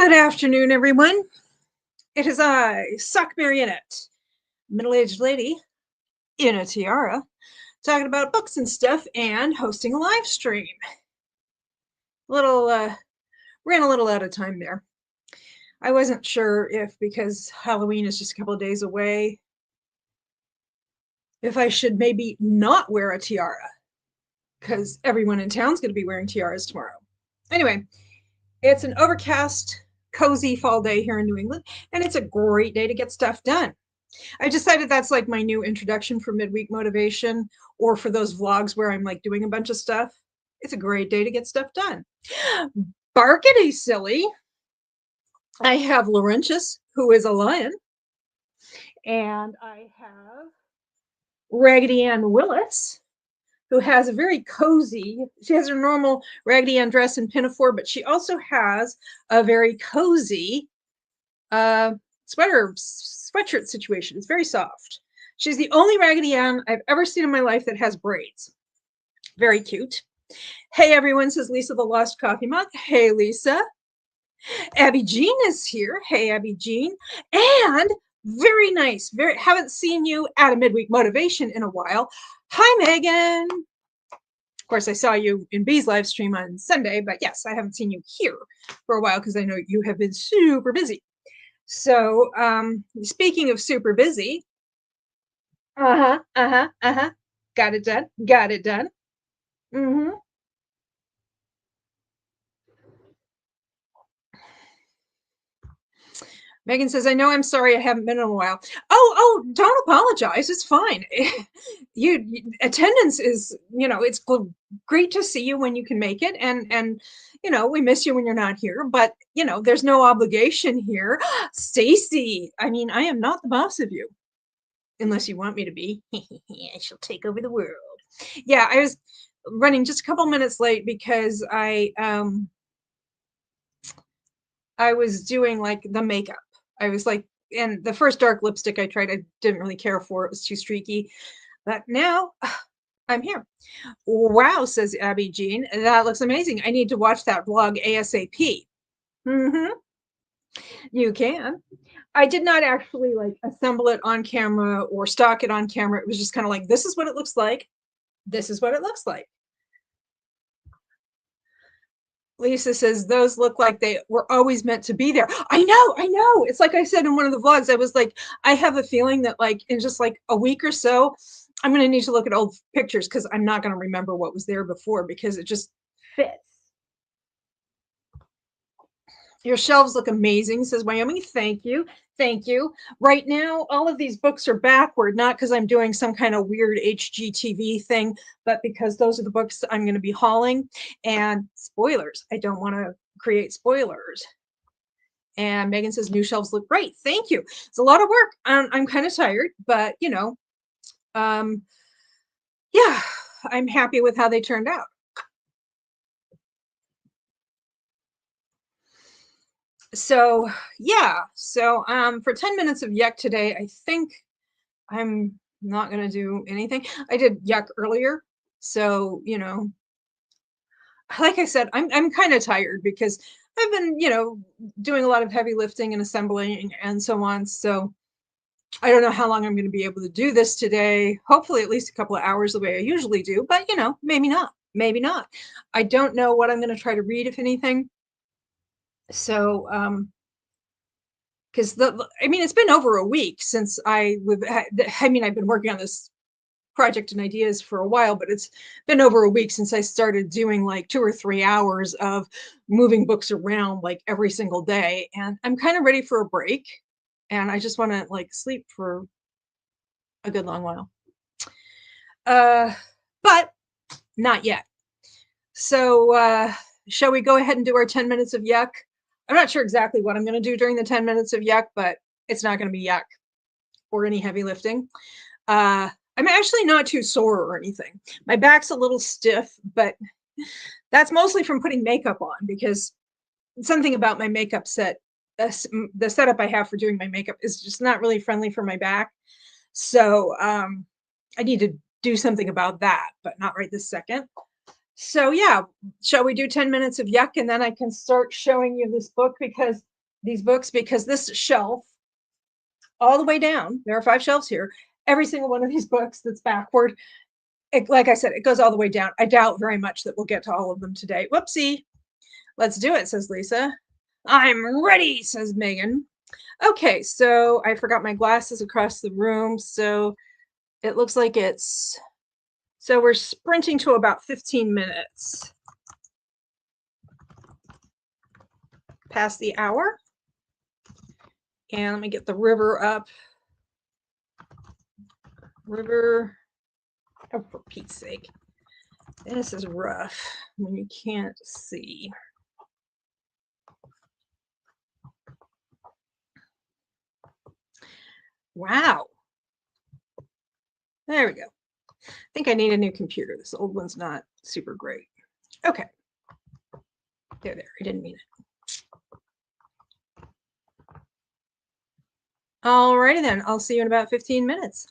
Good afternoon, everyone. It is I, Sock Marionette, middle-aged lady in a tiara, talking about books and stuff and hosting a live stream. Little ran a little out of time there. I wasn't sure if because Halloween is just a couple of days away, if I should maybe not wear a tiara because everyone in town's going to be wearing tiaras tomorrow. Anyway, it's an overcast, cozy fall day here in New England, and it's a great day to get stuff done. I decided that's like my new introduction for midweek motivation, or for those vlogs where I'm like doing a bunch of stuff. It's a great day to get stuff done. Barkity silly. I have Laurentius, who is a lion, and I have Raggedy Ann Willis, who has a very cozy, she has her normal Raggedy Ann dress and pinafore, but she also has a very cozy sweatshirt situation. It's very soft. She's the only Raggedy Ann I've ever seen in my life that has braids. Very cute. Hey everyone, says Lisa the Lost Coffee Mug. Hey Lisa. Abby Jean is here. Hey Abby Jean. And very nice. Haven't seen you at a midweek motivation in a while. Hi Megan. Of course, I saw you in Bee's live stream on Sunday, but yes, I haven't seen you here for a while because I know you have been super busy. So, speaking of super busy, got it done. Megan says, I know, I'm sorry I haven't been in a while. Oh, don't apologize. It's fine. Attendance is, it's great to see you when you can make it. And, we miss you when you're not here, but, there's no obligation here. Stacy, I mean, I am not the boss of you. Unless you want me to be. I shall take over the world. Yeah, I was running just a couple minutes late because I was doing like the makeup. I was like, and the first dark lipstick I tried, I didn't really care for. It was too streaky. But now I'm here. Wow, says Abby Jean. That looks amazing. I need to watch that vlog ASAP. You can. I did not actually like assemble it on camera or stock it on camera. It was just kind of like, this is what it looks like. This is what it looks like. Lisa says, those look like they were always meant to be there. I know. It's like I said in one of the vlogs, I was like, I have a feeling that like in just like a week or so, I'm going to need to look at old pictures because I'm not going to remember what was there before because it just fits. Your shelves look amazing, says Wyoming. Thank you. Thank you. Right now, all of these books are backward, not because I'm doing some kind of weird HGTV thing, but because those are the books I'm going to be hauling. And spoilers, I don't want to create spoilers. And Megan says, new shelves look great. Thank you. It's a lot of work. I'm kind of tired, but, yeah, I'm happy with how they turned out. So yeah, so for 10 minutes of yuck today, I think I'm not gonna do anything. I did yuck earlier, so like I said, I'm kind of tired because I've been doing a lot of heavy lifting and assembling and so on. So I don't know how long I'm going to be able to do this today. Hopefully at least a couple of hours the way I usually do, but maybe not. I don't know what I'm going to try to read, if anything. So because it's been over a week since I've been working on this project and ideas for a while, but it's been over a week since I started doing like 2 or 3 hours of moving books around like every single day. And I'm kind of ready for a break. And I just want to like sleep for a good long while. But not yet. So shall we go ahead and do our 10 minutes of yuck? I'm not sure exactly what I'm going to do during the 10 minutes of yuck, but it's not going to be yuck or any heavy lifting. I'm actually not too sore or anything. My back's a little stiff, but that's mostly from putting makeup on because something about my makeup set, the setup I have for doing my makeup is just not really friendly for my back. So I need to do something about that, but not right this second. So yeah, shall we do 10 minutes of yuck and then I can start showing you this book because these books because this shelf, all the way down, there are 5 shelves here. Every single one of these books that's backward, like I said, it goes all the way down. I doubt very much that we'll get to all of them today. Whoopsie. Let's do it, says Lisa. I'm ready, says Megan. Okay, so I forgot my glasses across the room. So it looks like so we're sprinting to about 15 minutes past the hour. And let me get the river up. River, oh, for Pete's sake. This is rough when you can't see. Wow. There we go. I think I need a new computer. This old one's not super great. Okay. There. I didn't mean it. Alrighty then. I'll see you in about 15 minutes.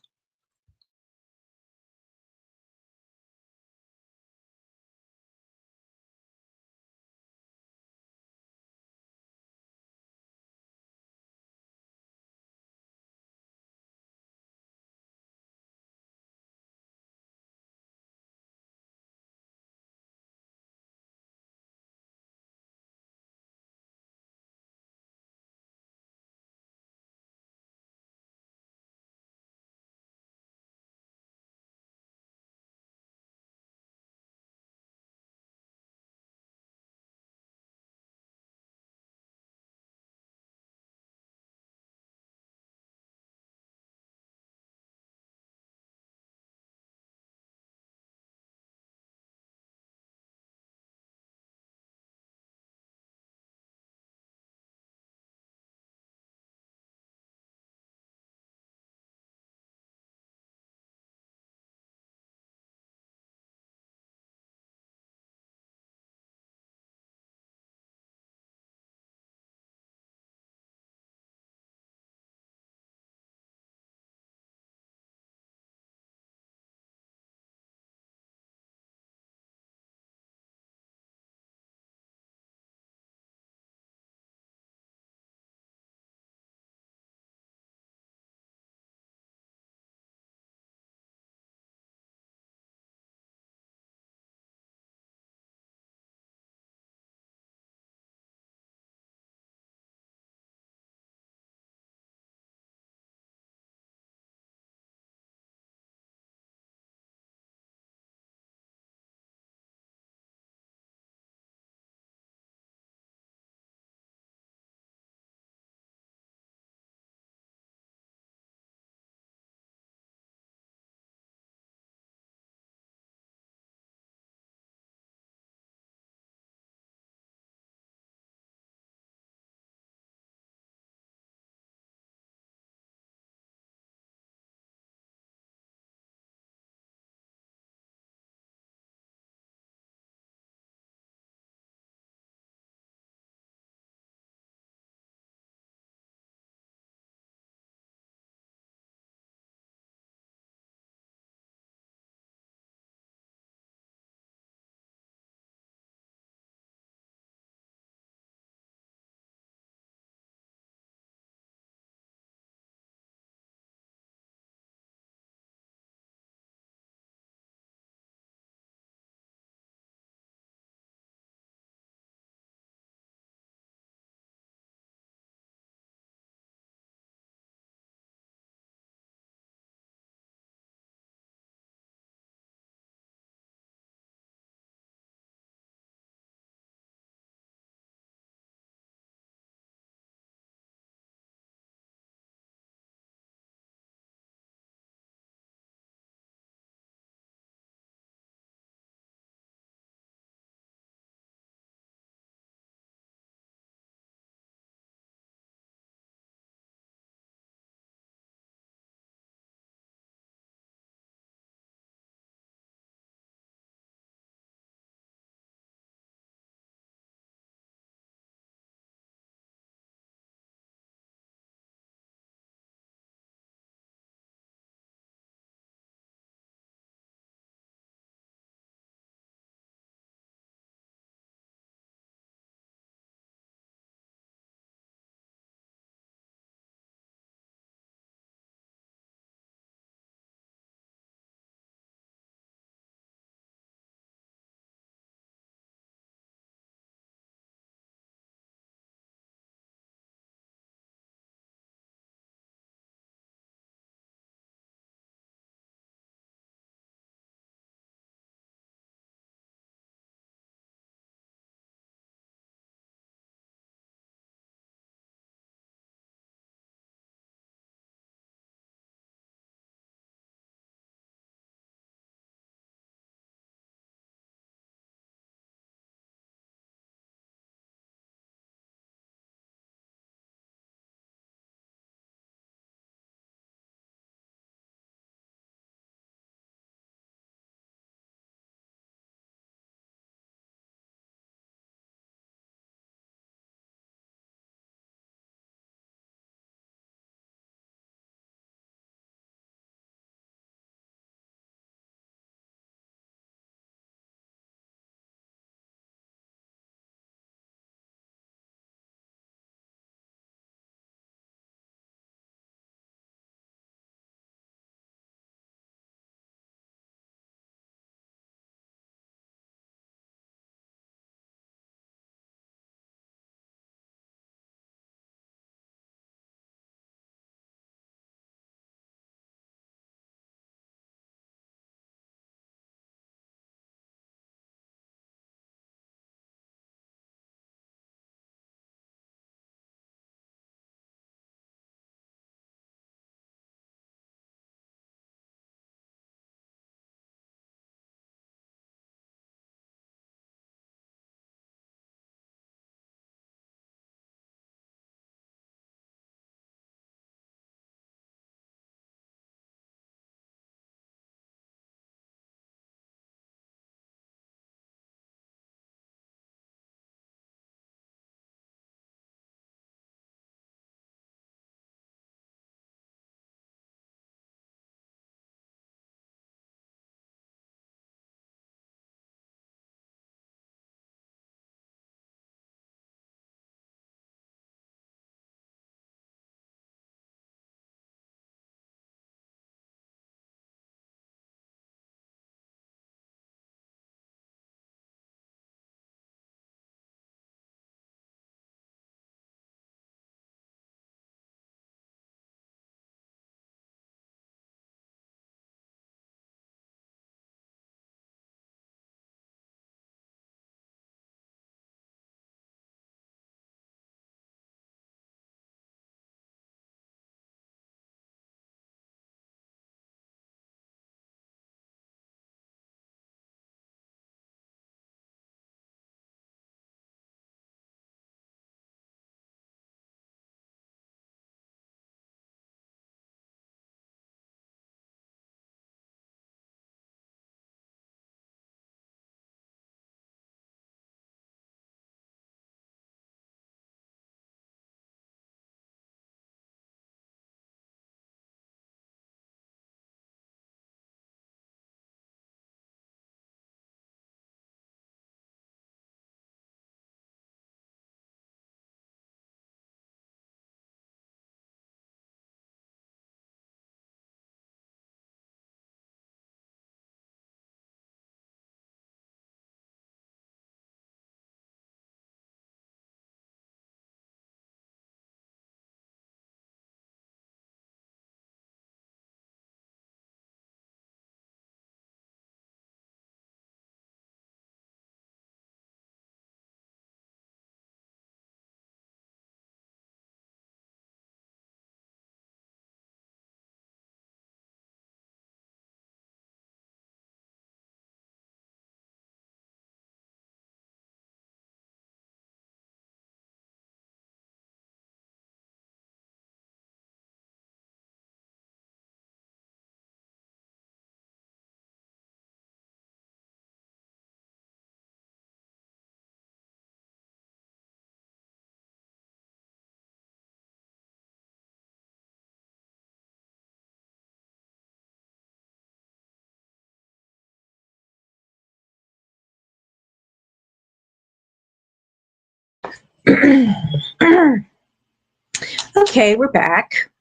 Okay, we're back.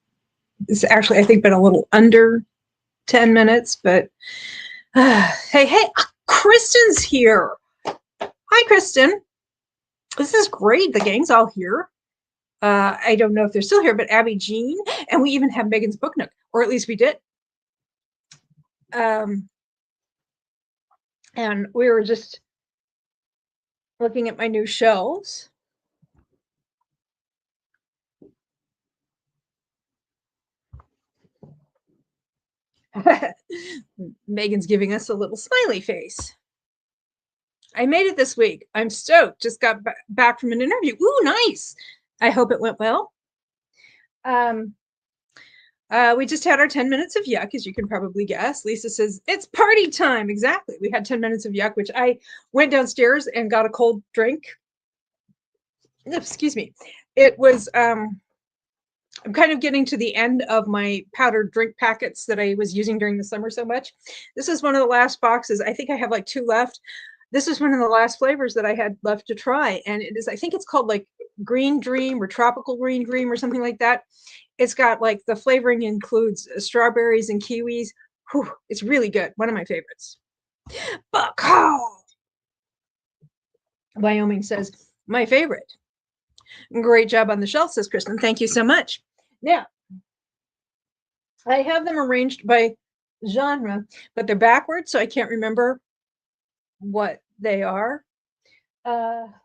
It's actually, I think, been a little under 10 minutes, but hey, Kristen's here. Hi, Kristen. This is great. The gang's all here. I don't know if they're still here, but Abby Jean, and we even have Megan's Book Nook, or at least we did. And we were just looking at my new shelves. Megan's giving us a little smiley face. I made it this week. I'm stoked. Just got back from an interview. Ooh, nice. I hope it went well. We just had our 10 minutes of yuck, as you can probably guess. Lisa says, it's party time. Exactly. We had 10 minutes of yuck, which I went downstairs and got a cold drink. Excuse me. It was, I'm kind of getting to the end of my powdered drink packets that I was using during the summer so much. This is one of the last boxes. I think I have like 2 left. This is one of the last flavors that I had left to try. And it is, I think it's called like Green Dream or Tropical Green Dream or something like that. It's got like the flavoring includes strawberries and kiwis. Whew, it's really good. One of my favorites. Buck Wyoming says, my favorite. Great job on the shelf, says Kristen. Thank you so much. Now, I have them arranged by genre, but they're backwards, so I can't remember what they are.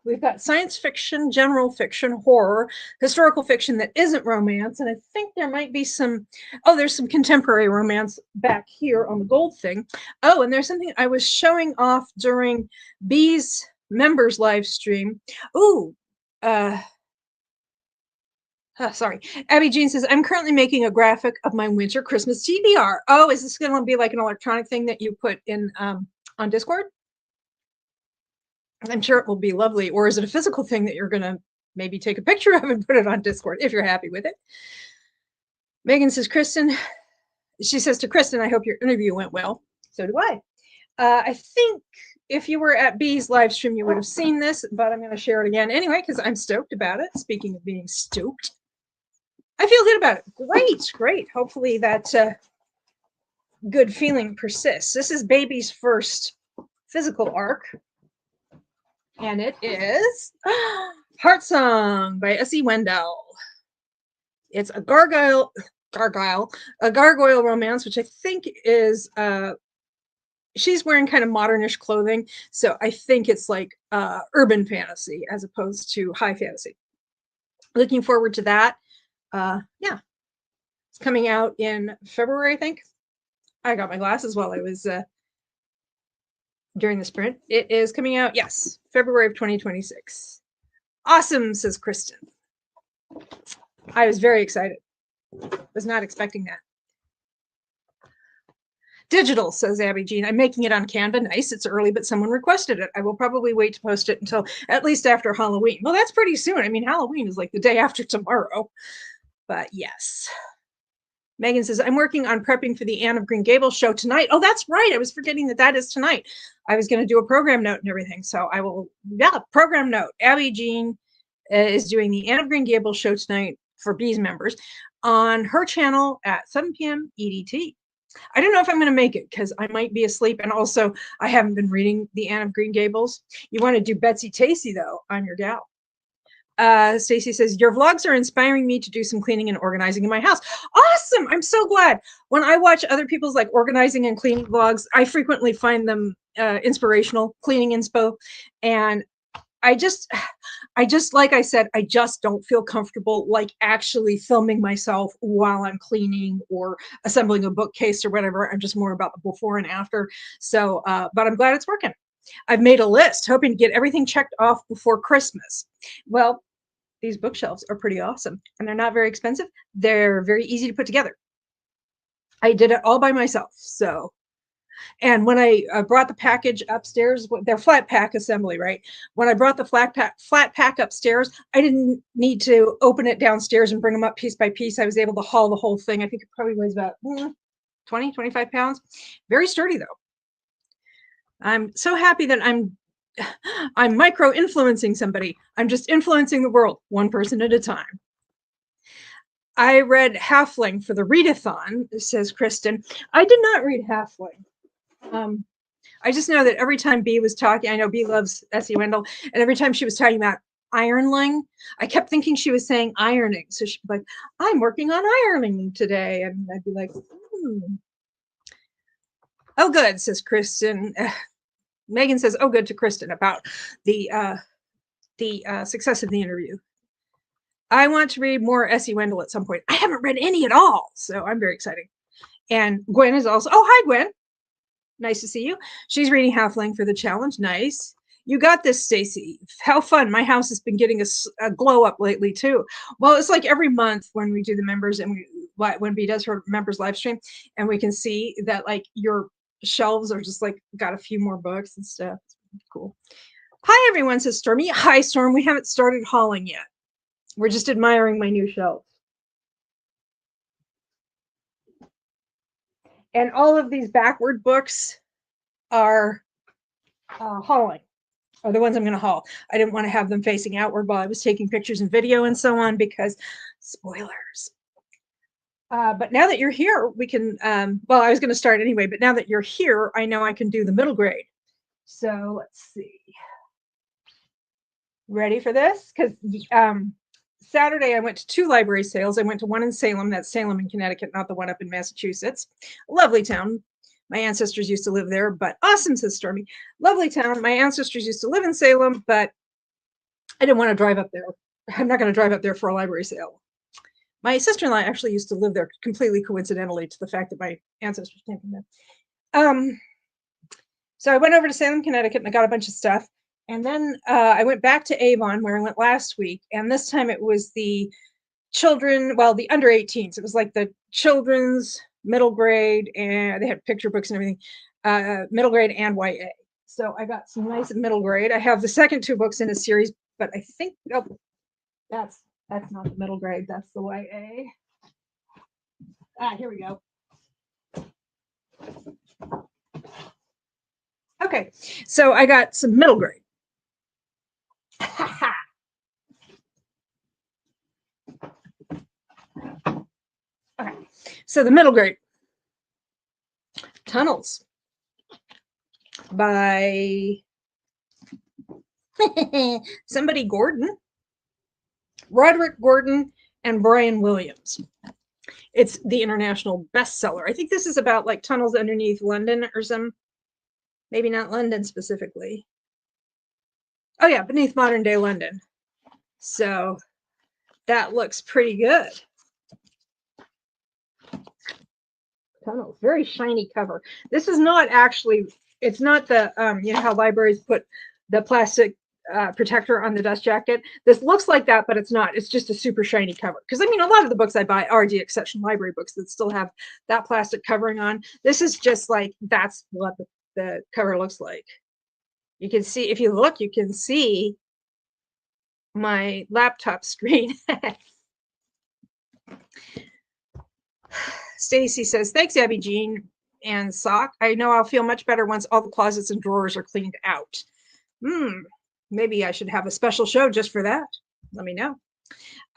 We've got science fiction, general fiction, horror, historical fiction that isn't romance, and I think there might be some, there's some contemporary romance back here on the gold thing. Oh, and there's something I was showing off during B's members live stream. Ooh, sorry. Abby Jean says, I'm currently making a graphic of my winter Christmas TBR. Oh, is this going to be like an electronic thing that you put in on Discord? I'm sure it will be lovely. Or is it a physical thing that you're going to maybe take a picture of and put it on Discord if you're happy with it? Megan says, Kristen, she says to Kristen, I hope your interview went well. So do I. I think if you were at B's live stream, you would have seen this, but I'm going to share it again anyway, because I'm stoked about it. Speaking of being stoked, I feel good about it. Great. Hopefully that good feeling persists. This is Baby's first physical arc. And it is Heart Song by S.E. Wendell. It's a gargoyle romance, which I think is, she's wearing kind of modernish clothing. So I think it's like urban fantasy as opposed to high fantasy. Looking forward to that. Yeah, it's coming out in February, I think. I got my glasses while I was during the sprint. It is coming out, yes, February of 2026. Awesome, says Kristen. I was very excited. Was not expecting that. Digital, says Abby Jean. I'm making it on Canva. Nice. It's early, but someone requested it. I will probably wait to post it until at least after Halloween. Well, that's pretty soon. I mean, Halloween is like the day after tomorrow. But yes. Megan says, I'm working on prepping for the Anne of Green Gables show tonight. Oh, that's right. I was forgetting that is tonight. I was going to do a program note and everything. So I will, program note. Abby Jean is doing the Anne of Green Gables show tonight for B's members on her channel at 7 p.m. EDT. I don't know if I'm going to make it because I might be asleep. And also, I haven't been reading the Anne of Green Gables. You want to do Betsy Tacy, though. I'm your gal. Stacy says, your vlogs are inspiring me to do some cleaning and organizing in my house. Awesome. I'm so glad. When I watch other people's like organizing and cleaning vlogs, I frequently find them inspirational, cleaning inspo. And I just, like I said, I just don't feel comfortable like actually filming myself while I'm cleaning or assembling a bookcase or whatever. I'm just more about the before and after. So, but I'm glad it's working. I've made a list, hoping to get everything checked off before Christmas. Well, these bookshelves are pretty awesome, and they're not very expensive. They're very easy to put together. I did it all by myself. So, and when I brought the package upstairs, they're flat pack assembly, right? When I brought the flat pack upstairs, I didn't need to open it downstairs and bring them up piece by piece. I was able to haul the whole thing. I think it probably weighs about 20, 25 pounds. Very sturdy, though. I'm so happy that I'm I'm micro-influencing somebody. I'm just influencing the world, one person at a time. I read Halfling for the readathon, says Kristen. I did not read Halfling. I just know that every time B was talking, I know B loves Essie Wendell, and every time she was talking about ironling, I kept thinking she was saying ironing. So she'd be like, I'm working on ironing today. And I'd be like, oh, good, says Kristen. Megan says, oh, good to Kristen about the success of the interview. I want to read more Essie Wendell at some point. I haven't read any at all, so I'm very excited. And Gwen is also, oh, hi, Gwen. Nice to see you. She's reading Halfling for the challenge. Nice. You got this, Stacy. How fun. My house has been getting a glow up lately, too. Well, it's like every month when we do the members and when B does her members live stream, and we can see that like your shelves are just like got a few more books and stuff. It's cool. Hi, everyone, says Stormy. Hi, Storm. We haven't started hauling yet. We're just admiring my new shelves. And all of these backward books are hauling, are the ones I'm going to haul. I didn't want to have them facing outward while I was taking pictures and video and so on because spoilers. But now that you're here, we can, well, I was going to start anyway, but now that you're here, I know I can do the middle grade. So let's see. Ready for this? Because Saturday I went to 2 library sales. I went to one in Salem, that's Salem in Connecticut, not the one up in Massachusetts. Lovely town. My ancestors used to live there, but awesome, says Stormy. Lovely town. My ancestors used to live in Salem, but I didn't want to drive up there. I'm not going to drive up there for a library sale. My sister-in-law actually used to live there completely coincidentally to the fact that my ancestors came from there. So I went over to Salem, Connecticut, and I got a bunch of stuff. And then I went back to Avon where I went last week. And this time it was the children, well, the under 18s. It was like the children's middle grade, and they had picture books and everything, middle grade and YA. So I got some nice middle grade. I have the second 2 books in a series, but I think, oh, that's not the middle grade. That's the YA. Here we go. Okay, so I got some middle grade. Okay, so the middle grade. Tunnels by somebody Gordon, Roderick Gordon, and Brian Williams. It's the international bestseller. I think this is about like tunnels underneath London or some, maybe not London specifically. Oh yeah, beneath modern day London. So that looks pretty good. Tunnels, very shiny cover. This is not actually, it's not the, you know how libraries put the plastic protector on the dust jacket. This looks like that, but it's not. It's just a super shiny cover. Because I mean, a lot of the books I buy are DX section library books that still have that plastic covering on. This is just like, that's what the cover looks like. You can see, if you look, you can see my laptop screen. Stacy says, thanks, Abby Jean and Sock. I know I'll feel much better once all the closets and drawers are cleaned out. Maybe I should have a special show just for that. Let me know.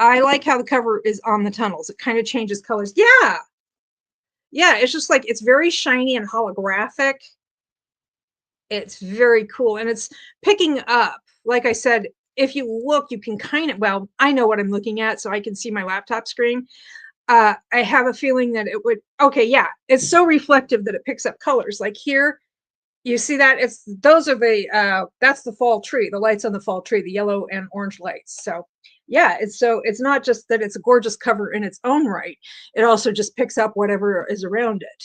I like how the cover is on the tunnels. It kind of changes colors. Yeah. Yeah, it's just like, it's very shiny and holographic. It's very cool. And it's picking up, like I said, if you look, you can kind of, well, I know what I'm looking at, so I can see my laptop screen. I have a feeling that it would, okay, yeah, it's so reflective that it picks up colors. Like here, you see that? It's, those are the, that's the fall tree, the lights on the fall tree, the yellow and orange lights. So yeah, it's not just that it's a gorgeous cover in its own right. It also just picks up whatever is around it.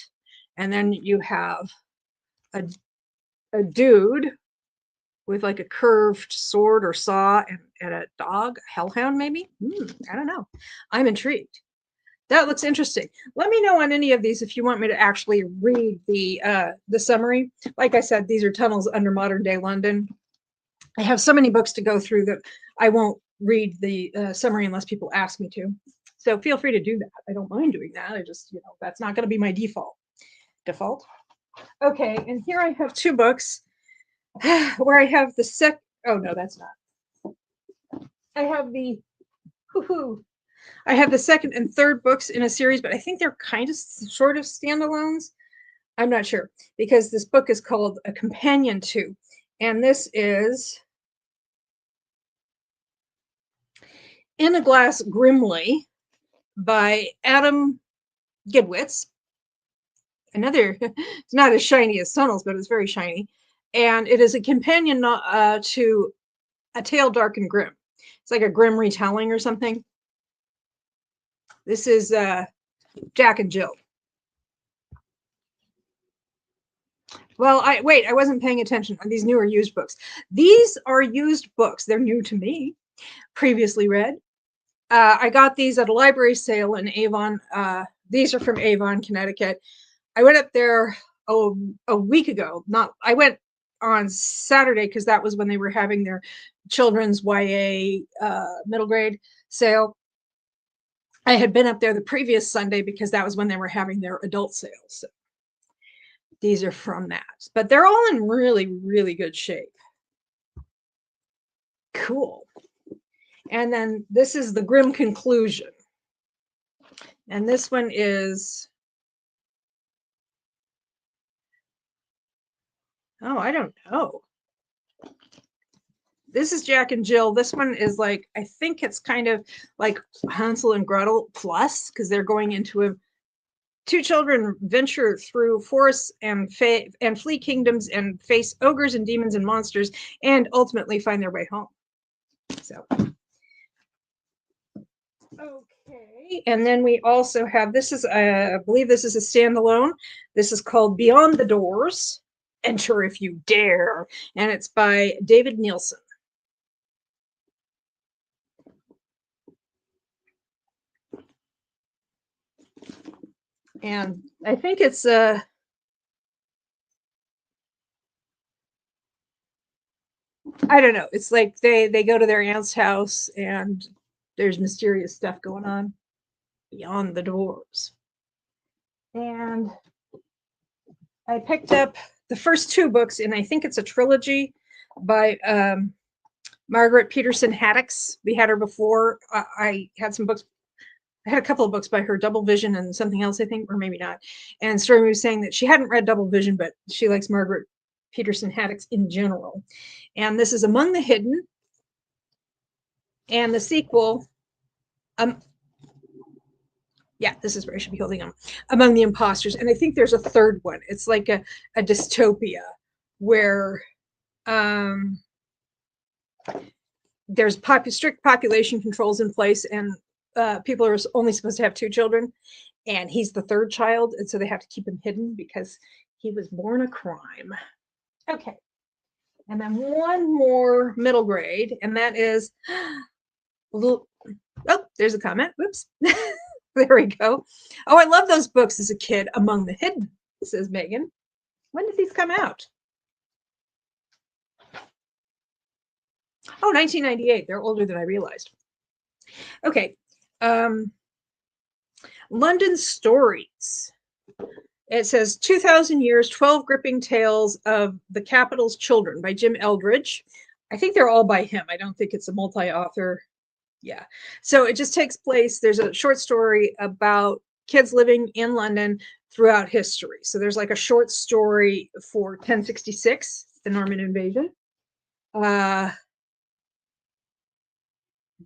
And then you have a dude with like a curved sword or saw and a dog, a hellhound maybe? I don't know. I'm intrigued. That looks interesting. Let me know on any of these if you want me to actually read the summary. Like I said, these are tunnels under modern day London. I have so many books to go through that I won't read the summary unless people ask me to. So feel free to do that. I don't mind doing that. I just, you know, that's not going to be my default. Okay, and here I have 2 books. where I have the oh no, that's not. I have the woohoo. I have the second and third books in a series, but I think they're kind of sort of standalones. I'm not sure, because this book is called A Companion To, and this is In a Glass Grimly by Adam Gidwitz. Another, it's not as shiny as Tunnels, but it's very shiny. And it is a companion to A Tale Dark and Grim. It's like a grim retelling or something. This is Jack and Jill. Well, I wasn't paying attention on these newer used books. These are used books. They're new to me, previously read. I got these at a library sale in Avon. These are from Avon, Connecticut. I went up there a week ago. I went on Saturday because that was when they were having their children's YA middle grade sale. I had been up there the previous Sunday because that was when they were having their adult sales. So these are from that, but they're all in really, really good shape. Cool. And then this is The Grim Conclusion. And this one is, oh, I don't know. This is Jack and Jill. This one is like, I think it's kind of like Hansel and Gretel plus, because they're going into two children venture through forests and flee kingdoms and face ogres and demons and monsters and ultimately find their way home. So, okay. And then we also have, this is, I believe this is a standalone. This is called Beyond the Doors, Enter If You Dare. And it's by David Nielsen. And I think it's I don't know. It's like they go to their aunt's house and there's mysterious stuff going on beyond the doors. And I picked up the first two books, and I think it's a trilogy by Margaret Peterson Haddix. We had her before. I had some books. I had a couple of books by her, Double Vision and something else, I think, or maybe not. And Stormy was saying that she hadn't read Double Vision, but she likes Margaret Peterson Haddix in general. And this is Among the Hidden. And the sequel, yeah, this is where I should be holding on. Among the Imposters. And I think there's a third one. It's like a dystopia where there's strict population controls in place, and people are only supposed to have 2 children, and he's the third child, and so they have to keep him hidden because he was born a crime. Okay. And then one more middle grade, and that is, oh, there's a comment. Whoops. There we go. Oh, I love those books as a kid. Among the Hidden, says Megan. When did these come out? Oh, 1998. They're older than I realized. Okay. London Stories. It says 2,000 Years, 12 Gripping Tales of the Capital's Children by Jim Eldridge. I think they're all by him. I don't think it's a multi-author. Yeah. So it just takes place. There's a short story about kids living in London throughout history. So there's like a short story for 1066, the Norman invasion. The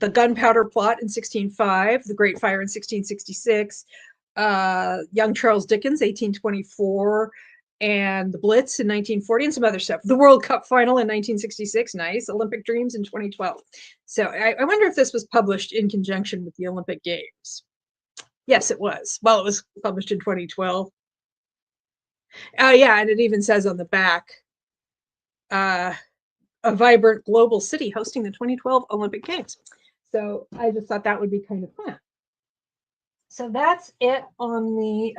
Gunpowder Plot in 1605, the Great Fire in 1666, young Charles Dickens, 1824, and the Blitz in 1940, and some other stuff. The World Cup Final in 1966, nice. Olympic Dreams in 2012. So I wonder if this was published in conjunction with the Olympic Games. Yes, it was. Well, it was published in 2012. Yeah, and it even says on the back, a vibrant global city hosting the 2012 Olympic Games. So I just thought that would be kind of fun. So that's it on the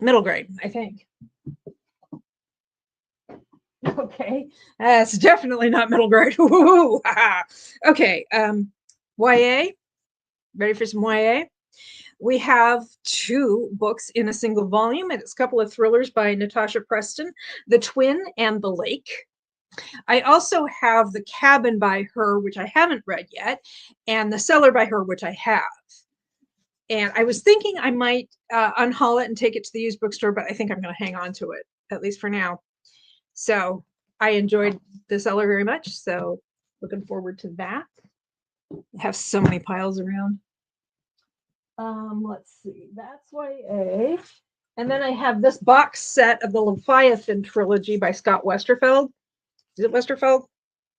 middle grade, I think. Okay, that's definitely not middle grade. Okay, YA. Ready for some YA? We have 2 books in a single volume, and it's a couple of thrillers by Natasha Preston, The Twin and The Lake. I also have The Cabin by her, which I haven't read yet, and The Cellar by her, which I have. And I was thinking I might unhaul it and take it to the used bookstore, but I think I'm going to hang on to it, at least for now. So I enjoyed The Cellar very much, so looking forward to that. I have so many piles around. Let's see, that's YA. And then I have this box set of the Leviathan trilogy by Scott Westerfeld. Is it Westerfeld?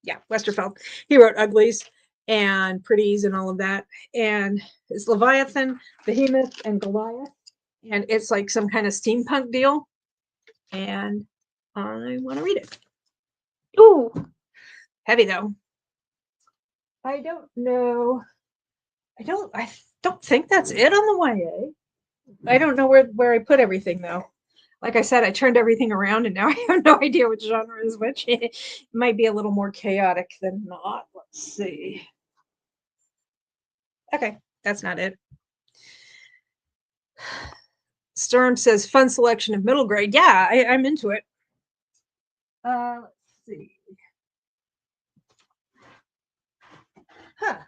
Yeah, Westerfeld. He wrote Uglies and Pretties and all of that. And it's Leviathan, Behemoth, and Goliath. And it's like some kind of steampunk deal. And I want to read it. Ooh, heavy though. I don't know. I don't think that's it on the YA. I don't know where I put everything though. Like I said, I turned everything around and now I have no idea which genre is which. It might be a little more chaotic than not. Let's see. Okay, that's not it. Storm says fun selection of middle grade. Yeah, I'm into it. Let's see. Huh.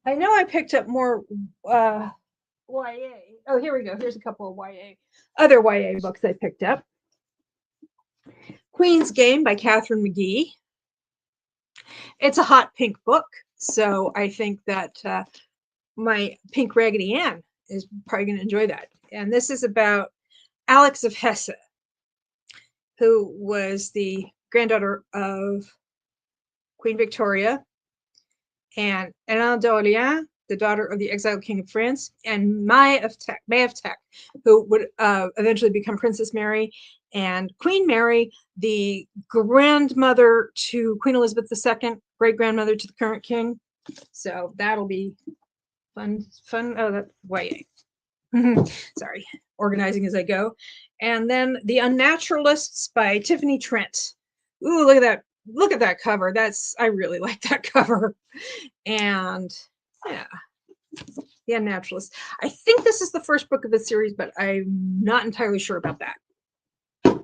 I know I picked up more YA. Oh, here we go. Here's a couple of other YA books I picked up. Queen's Game by Catherine McGee. It's a hot pink book, so I think that my pink Raggedy Ann is probably going to enjoy that. And this is about Alex of Hesse, who was the granddaughter of Queen Victoria, and Hélène d'Orléans, the daughter of the exiled king of France, and May of Teck, who would eventually become Princess Mary, and Queen Mary, the grandmother to Queen Elizabeth II, great grandmother to the current king. So that'll be fun. Oh, that's YA. Sorry, organizing as I go. And then The Unnaturalists by Tiffany Trent. Ooh, look at that. Look at that cover. I really like that cover. And yeah, The Unnaturalist. I think this is the first book of the series, but I'm not entirely sure about that. Let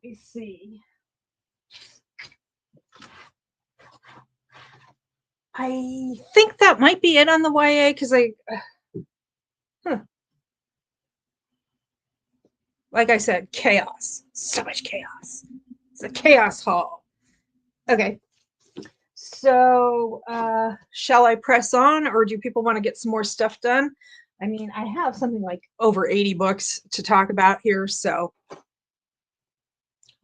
me see. I think that might be it on the YA because like I said, chaos. So much chaos. It's a chaos haul. Okay. So shall I press on, or do people want to get some more stuff done? I mean, I have something like over 80 books to talk about here. So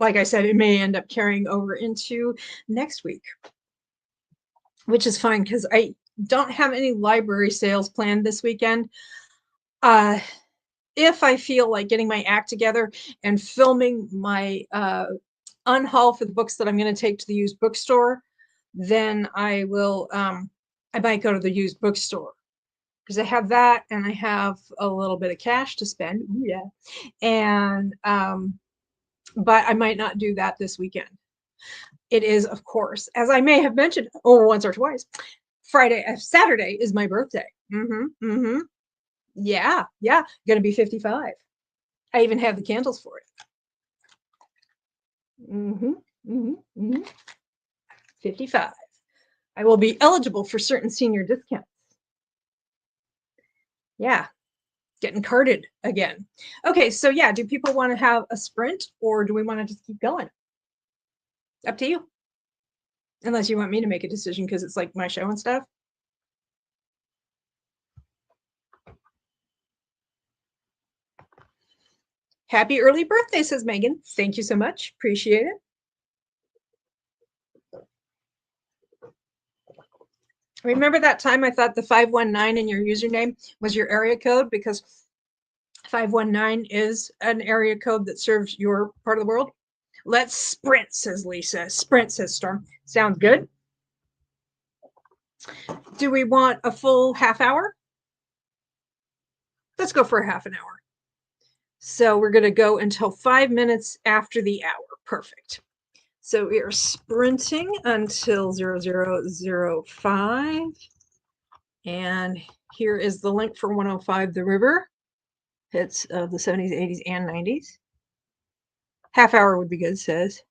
like I said, it may end up carrying over into next week, which is fine because I don't have any library sales planned this weekend. If I feel like getting my act together and filming my unhaul for the books that I'm going to take to the used bookstore, then I will, I might go to the used bookstore because I have that and I have a little bit of cash to spend. Ooh, yeah. And, but I might not do that this weekend. It is, of course, as I may have mentioned once or twice, Saturday is my birthday. Yeah, gonna be 55. I even have the candles for it. 55. I will be eligible for certain senior discounts. Yeah, getting carded again. Okay, so yeah, do people want to have a sprint or do we want to just keep going? Up to you. Unless you want me to make a decision because it's like my show and stuff. Happy early birthday, says Megan. Thank you so much. Appreciate it. Remember that time I thought the 519 in your username was your area code because 519 is an area code that serves your part of the world? Let's sprint, says Lisa. Sprint, says Storm. Sounds good. Do we want a full half hour? Let's go for a half an hour. So we're going to go until 5 minutes after the hour. Perfect. So we are sprinting until 0005. And here is the link for 105 The River. Hits of the 70s, 80s, and 90s. Half hour would be good, says.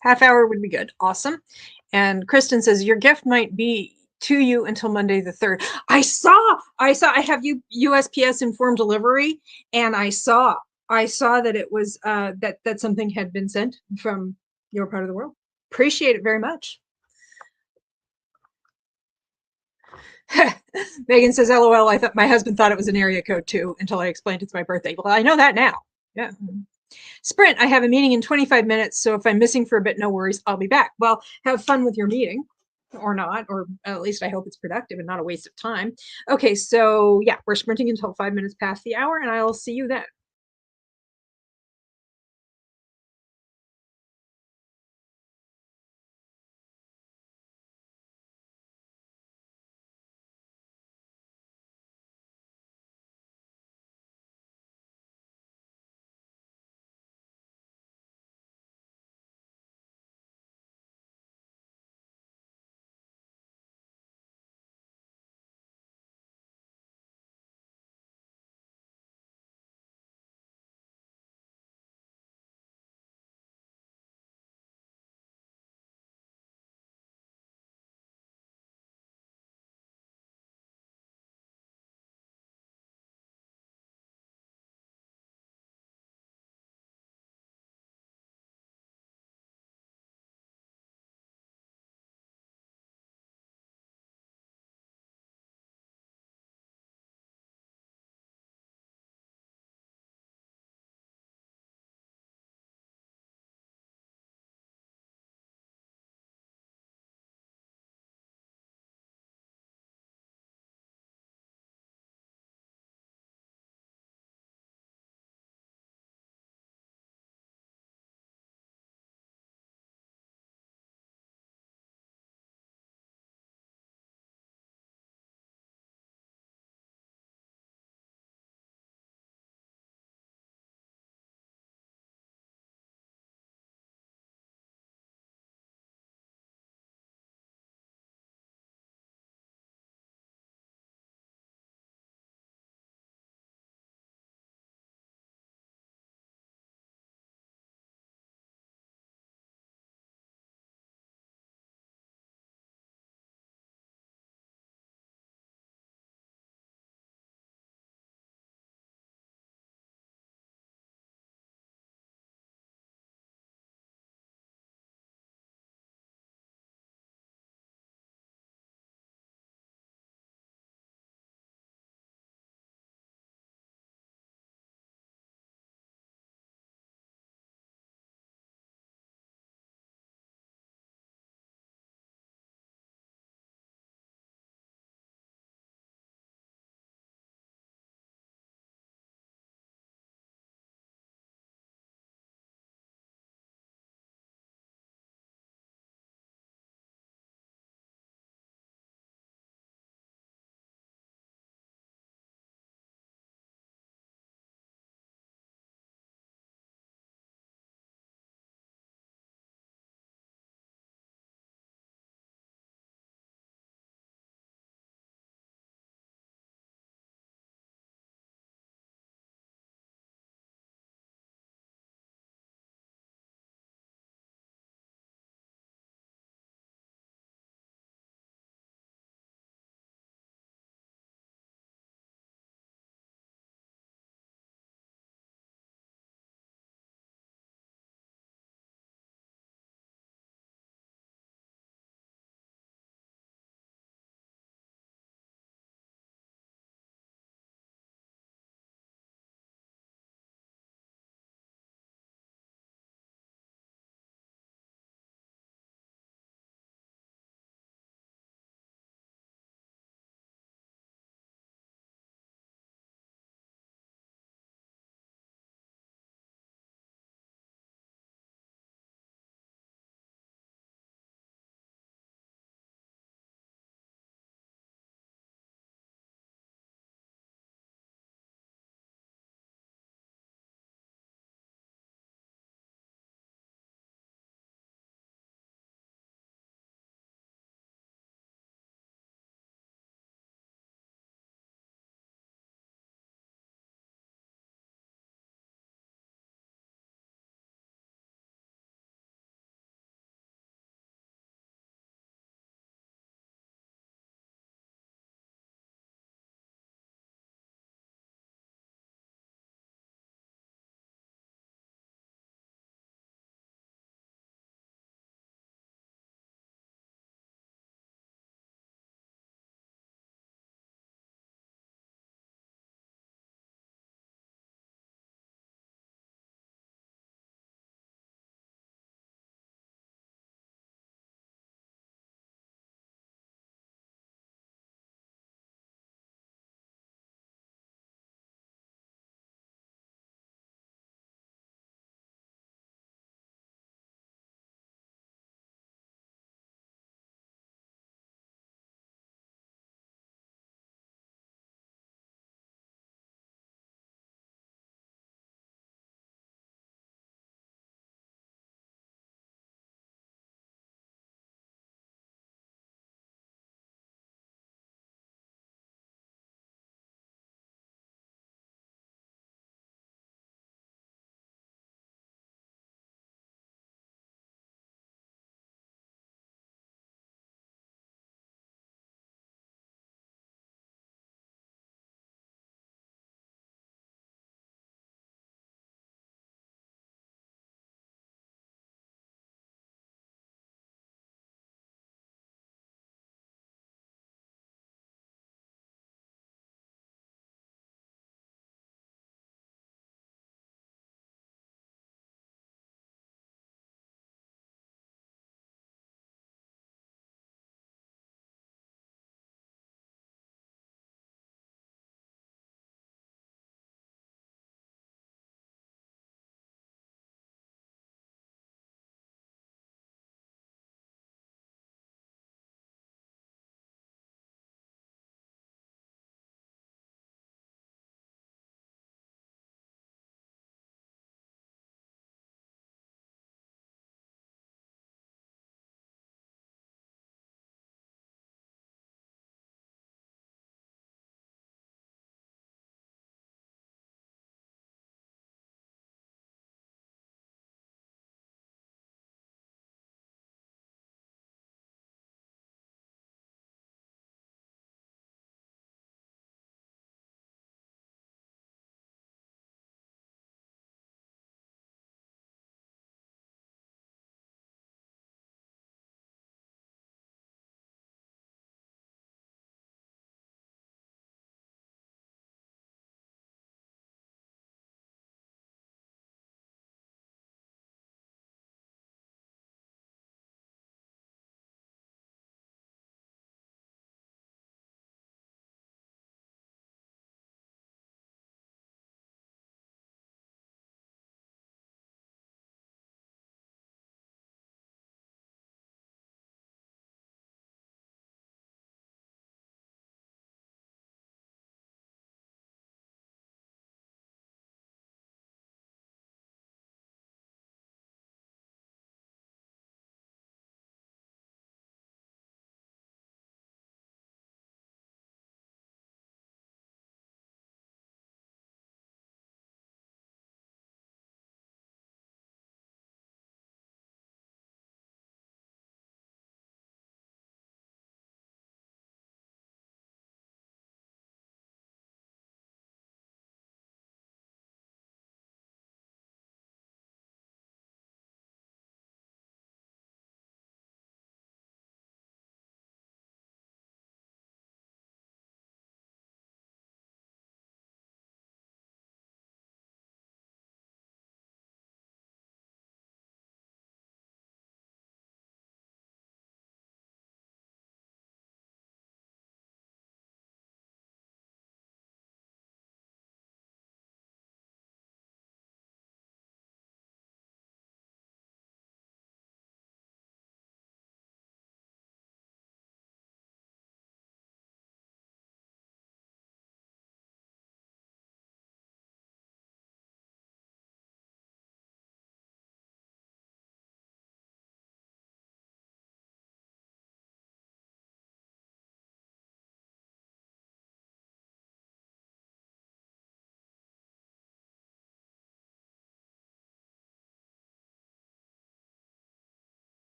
Half hour would be good. Awesome. And Kristen says, your gift might be to you until Monday the 3rd. I have USPS informed delivery, and I saw that it was that something had been sent from your part of the world. Appreciate it very much. Megan says, LOL, I thought my husband thought it was an area code too until I explained it's my birthday. Well, I know that now. Yeah. Sprint, I have a meeting in 25 minutes, so if I'm missing for a bit, no worries, I'll be back. Well, have fun with your meeting, or not, or at least I hope it's productive and not a waste of time. Okay, so yeah, we're sprinting until 5 minutes past the hour, and I'll see you then.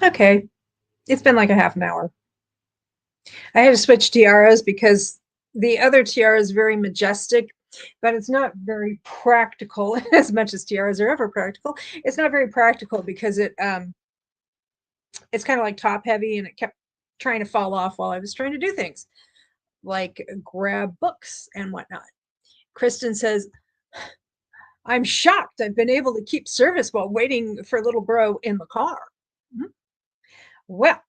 Okay, it's been like a half an hour. I had to switch tiaras because the other tiara is very majestic, but it's not very practical as much as tiaras are ever practical. It's not very practical because it's kind of like top heavy and it kept trying to fall off while I was trying to do things like grab books and whatnot. Kristen says, I'm shocked I've been able to keep service while waiting for little bro in the car. Mhm. Well,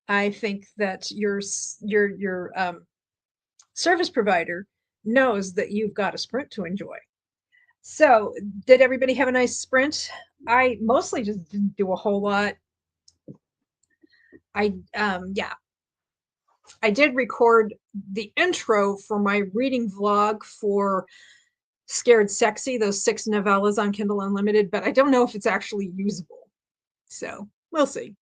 I think that your service provider knows that you've got a sprint to enjoy. So, did everybody have a nice sprint? I mostly just didn't do a whole lot. Yeah, I did record the intro for my reading vlog for Scared Sexy, those 6 novellas on Kindle Unlimited, but I don't know if it's actually usable. So, we'll see.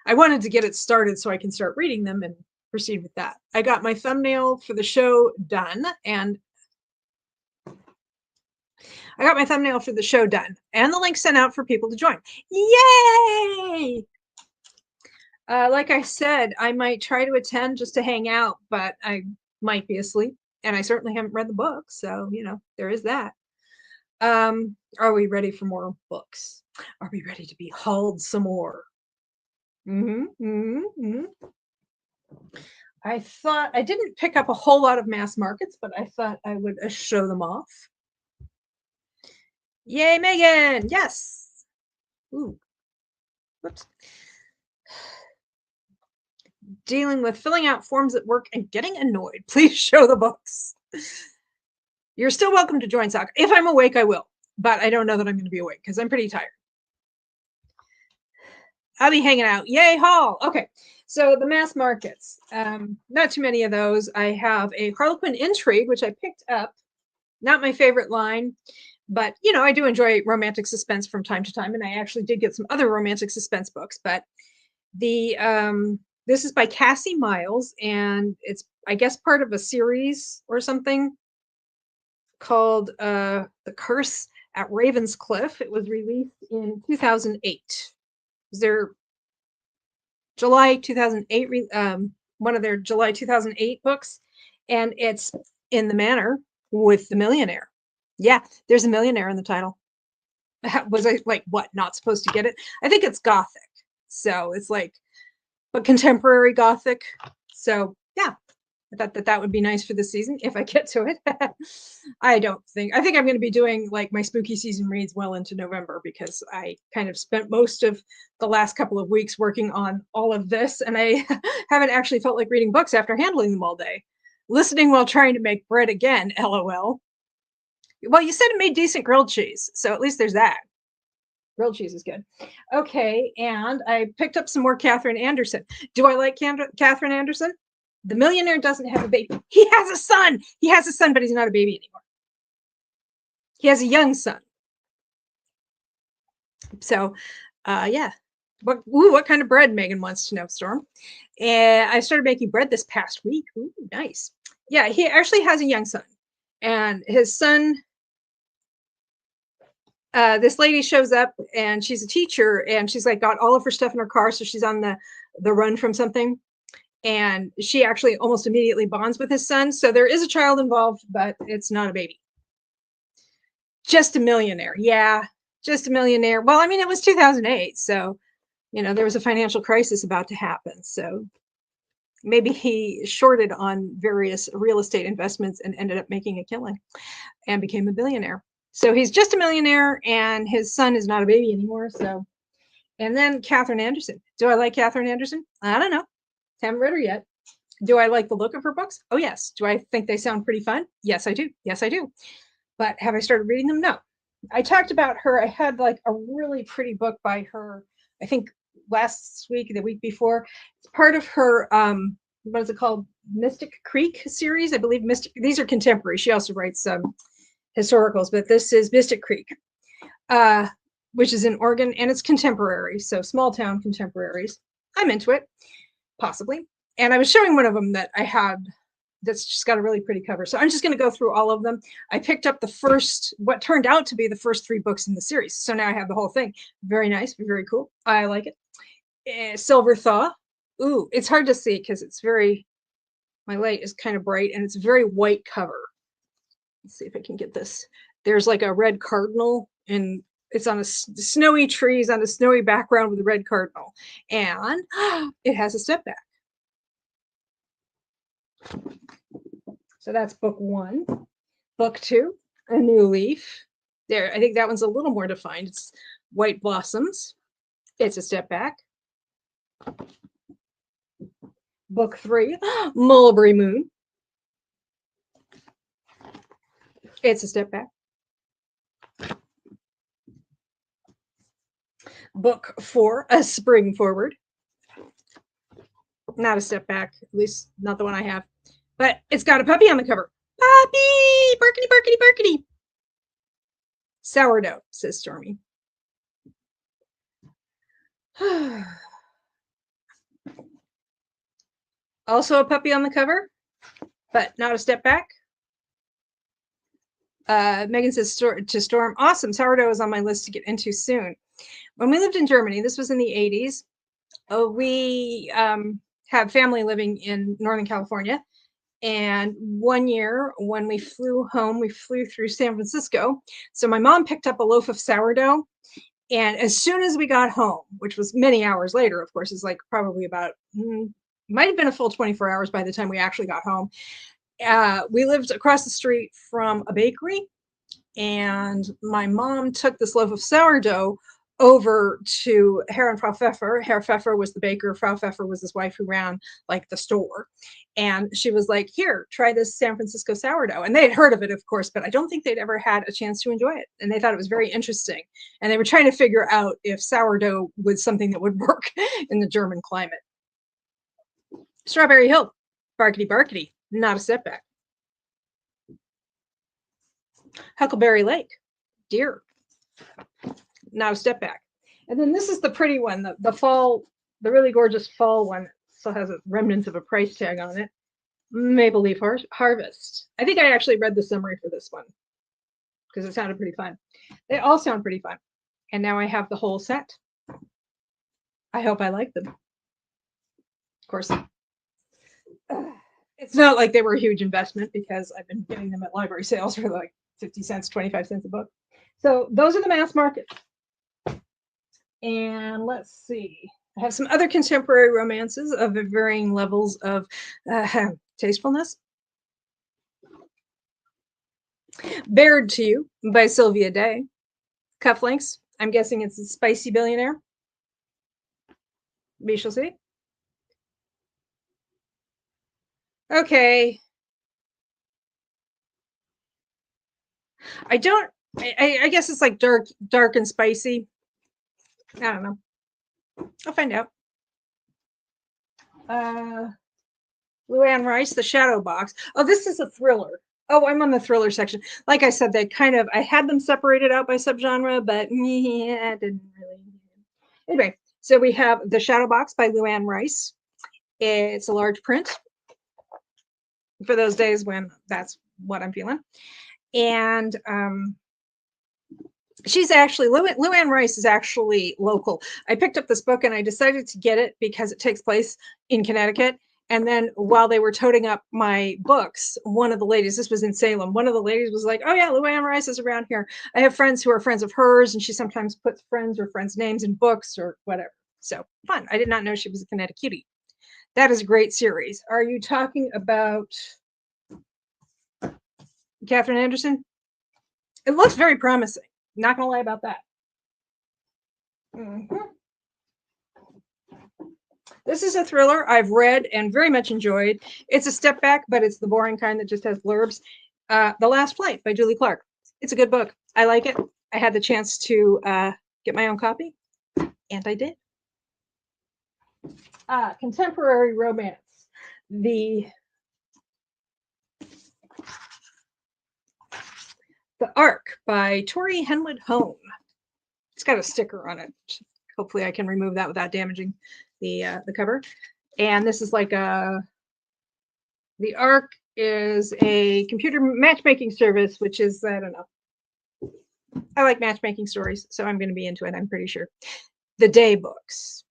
I wanted to get it started so I can start reading them and proceed with that. I got my thumbnail for the show done, and the link sent out for people to join. Yay! Like I said, I might try to attend just to hang out, but I might be asleep, and I certainly haven't read the book, so there is that. Are we ready for more books? Are we ready to be hauled some more? I thought I didn't pick up a whole lot of mass markets, but I thought I would show them off. Yay, Megan! Yes. Ooh. Whoops. Dealing with filling out forms at work and getting annoyed. Please show the books. You're still welcome to join soccer. If I'm awake, I will, but I don't know that I'm going to be awake because I'm pretty tired. I'll be hanging out. Yay, haul. Okay, so the mass markets. Not too many of those. I have a Harlequin Intrigue, which I picked up. Not my favorite line, but I do enjoy romantic suspense from time to time, and I actually did get some other romantic suspense books. But this is by Cassie Miles, and it's, I guess, part of a series or something called The Curse at Ravenscliff. It was released in 2008. Was their July 2008, one of their July 2008 books, and it's in the manor with the millionaire. Yeah, there's a millionaire in the title. Was I like, what, not supposed to get it? I think it's Gothic, so it's like, but contemporary Gothic. So yeah, I thought that would be nice for this season if I get to it. I think I'm going to be doing like my spooky season reads well into November because I kind of spent most of the last couple of weeks working on all of this, and I haven't actually felt like reading books after handling them all day. Listening while trying to make bread again, LOL. Well, you said it made decent grilled cheese, so at least there's that. Grilled cheese is good. Okay, and I picked up some more Catherine Anderson. Do I like Catherine Anderson? The millionaire doesn't have a baby. He has a son. He has a son, but he's not a baby anymore. He has a young son. So, yeah. What kind of bread, Megan wants to know, Storm. And I started making bread this past week. Ooh, nice. Yeah, he actually has a young son. And his son, this lady shows up and she's a teacher and she's like got all of her stuff in her car. So she's on the run from something. And she actually almost immediately bonds with his son. So there is a child involved, but it's not a baby. Just a millionaire. Yeah, just a millionaire. Well, I mean, it was 2008. So, there was a financial crisis about to happen. So maybe he shorted on various real estate investments and ended up making a killing and became a billionaire. So he's just a millionaire and his son is not a baby anymore. So, and then Catherine Anderson. Do I like Catherine Anderson? I don't know. Haven't read her yet. Do I like the look of her books? Oh, yes. Do I think they sound pretty fun? Yes, I do. Yes, I do. But have I started reading them? No. I talked about her. I had like a really pretty book by her, I think last week, the week before. It's part of her, what is it called? Mystic Creek series. I believe these are contemporary. She also writes historicals, but this is Mystic Creek, which is in Oregon, and it's contemporary. So small town contemporaries. I'm into it. Possibly. And I was showing one of them that I had that's just got a really pretty cover. So I'm just going to go through all of them. I picked up what turned out to be the first 3 books in the series. So now I have the whole thing. Very nice, very cool. I like it. Silver Thaw. Ooh, it's hard to see because my light is kind of bright and it's a very white cover. Let's see if I can get this. There's like a red cardinal and it's on snowy trees on a snowy background with a red cardinal. And it has a step back. So that's book 1. Book 2, A New Leaf. There, I think that one's a little more defined. It's White Blossoms. It's a step back. Book 3, Mulberry Moon. It's a step back. Book 4, A Spring Forward. Not a step back, at least not the one I have. But it's got a puppy on the cover. Puppy! Barkity, barkity, barkity. Sourdough, says Stormy. Also a puppy on the cover, but not a step back. Megan says to Storm, awesome. Sourdough is on my list to get into soon. When we lived in Germany, this was in the 80s, we had family living in Northern California. And one year when we flew home, we flew through San Francisco. So my mom picked up a loaf of sourdough. And as soon as we got home, which was many hours later, of course, it's like probably about, might have been a full 24 hours by the time we actually got home. We lived across the street from a bakery. And my mom took this loaf of sourdough over to Herr and Frau Pfeffer. Herr Pfeffer was the baker. Frau Pfeffer was his wife who ran like the store. And she was like, here, try this San Francisco sourdough. And they had heard of it, of course, but I don't think they'd ever had a chance to enjoy it. And they thought it was very interesting. And they were trying to figure out if sourdough was something that would work in the German climate. Strawberry Hill, barkity barkity, not a step back. Huckleberry Lake, deer, not a step back. And then this is the pretty one, the fall, the really gorgeous fall one. Still has a remnants of a price tag on it. Maple Leaf Harvest. I think I actually read the summary for this one because it sounded pretty fun. They all sound pretty fun. And now I have the whole set. I hope I like them. Of course, it's not like they were a huge investment because I've been getting them at library sales for like 50 cents, 25 cents a book. So those are the mass market. And let's see. I have some other contemporary romances of varying levels of tastefulness. Bared to You by Sylvia Day. Cufflinks. I'm guessing it's a spicy billionaire. We shall see. Okay. I guess it's like dark and spicy. I don't know. I'll find out. Luann Rice, The Shadow Box. Oh, this is a thriller. Oh, I'm on the thriller section. Like I said, I had them separated out by subgenre, but yeah, I didn't really. Anyway, so we have The Shadow Box by Luann Rice. It's a large print for those days when that's what I'm feeling. And she's actually, Luann Rice is actually local. I picked up this book and I decided to get it because it takes place in Connecticut. And then while they were toting up my books, one of the ladies, this was in Salem, one of the ladies was like, oh yeah, Luann Rice is around here. I have friends who are friends of hers, and she sometimes puts friends or friends' names in books or whatever. So fun. I did not know she was a Connecticutie. That is a great series. Are you talking about Catherine Anderson? It looks very promising. Not gonna lie about that. Mm-hmm. This is a thriller I've read and very much enjoyed. It's a step back, but it's the boring kind that just has blurbs. The Last Flight by Julie Clark. It's a good book. I like it. I had the chance to get my own copy, and I did. Contemporary romance. The Ark by Tori Henwood Hone. It's got a sticker on it. Hopefully I can remove that without damaging the cover. And this is like the Ark is a computer matchmaking service, which is, I don't know. I like matchmaking stories, so I'm going to be into it, I'm pretty sure. The Day books.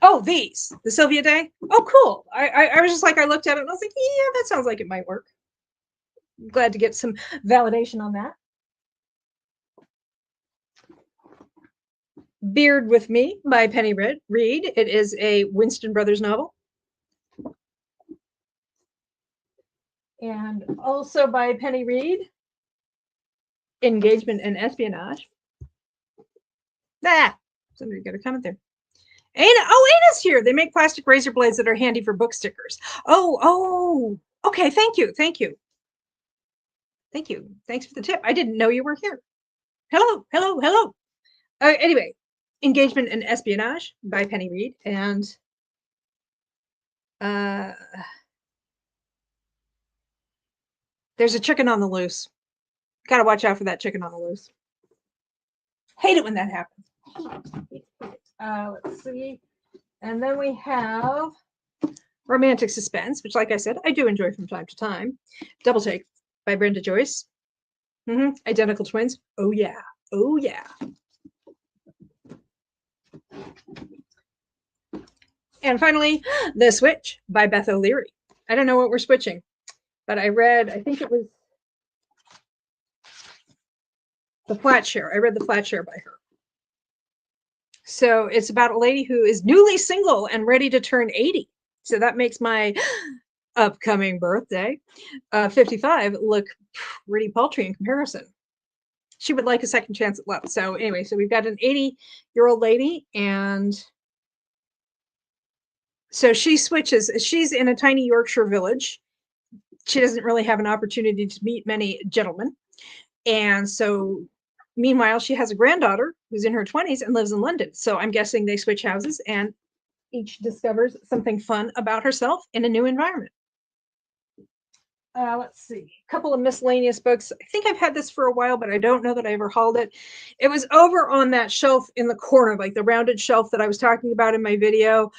Oh, these, the Sylvia Day. Oh, cool. I was just like, I looked at it and I was like, yeah, that sounds like it might work. I'm glad to get some validation on that. Beard with Me by Penny Reid. It is a Winston Brothers novel. And also by Penny Reid, Engagement and Espionage. Somebody got a comment there. Ana's here. They make plastic razor blades that are handy for book stickers. Oh, okay. Thank you. Thanks for the tip. I didn't know you were here. Hello. Anyway, Engagement and Espionage by Penny Reid. And there's a chicken on the loose. Got to watch out for that chicken on the loose. Hate it when that happens. Let's see. And then we have Romantic Suspense, which, like I said, I do enjoy from time to time. Double Take by Brenda Joyce. Identical Twins. Oh, yeah. And finally, The Switch by Beth O'Leary. I don't know what we're switching, but I think it was The Flat Share. I read The Flat Share by her. So it's about a lady who is newly single and ready to turn 80. So that makes my upcoming birthday, 55, look pretty paltry in comparison. She would like a second chance at love. So anyway, so we've got an 80-year-old lady, and so she switches. She's in a tiny Yorkshire village. She doesn't really have an opportunity to meet many gentlemen. And so meanwhile, she has a granddaughter who's in her 20s and lives in London. So I'm guessing they switch houses and each discovers something fun about herself in a new environment. Let's see, a couple of miscellaneous books. I think I've had this for a while, but I don't know that I ever hauled it. It was over on that shelf in the corner, like the rounded shelf that I was talking about in my video.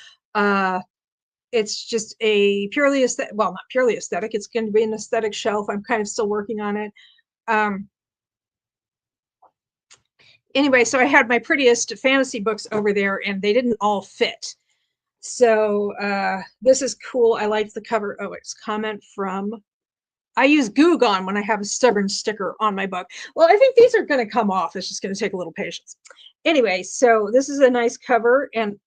It's just a purely aesthetic, well, not purely aesthetic. It's going to be an aesthetic shelf. I'm kind of still working on it. Anyway, so I had my prettiest fantasy books over there, and they didn't all fit. So this is cool. I like the cover. Oh, it's comment from, I use Goo Gone when I have a stubborn sticker on my book. Well, I think these are going to come off. It's just going to take a little patience. Anyway, so this is a nice cover, and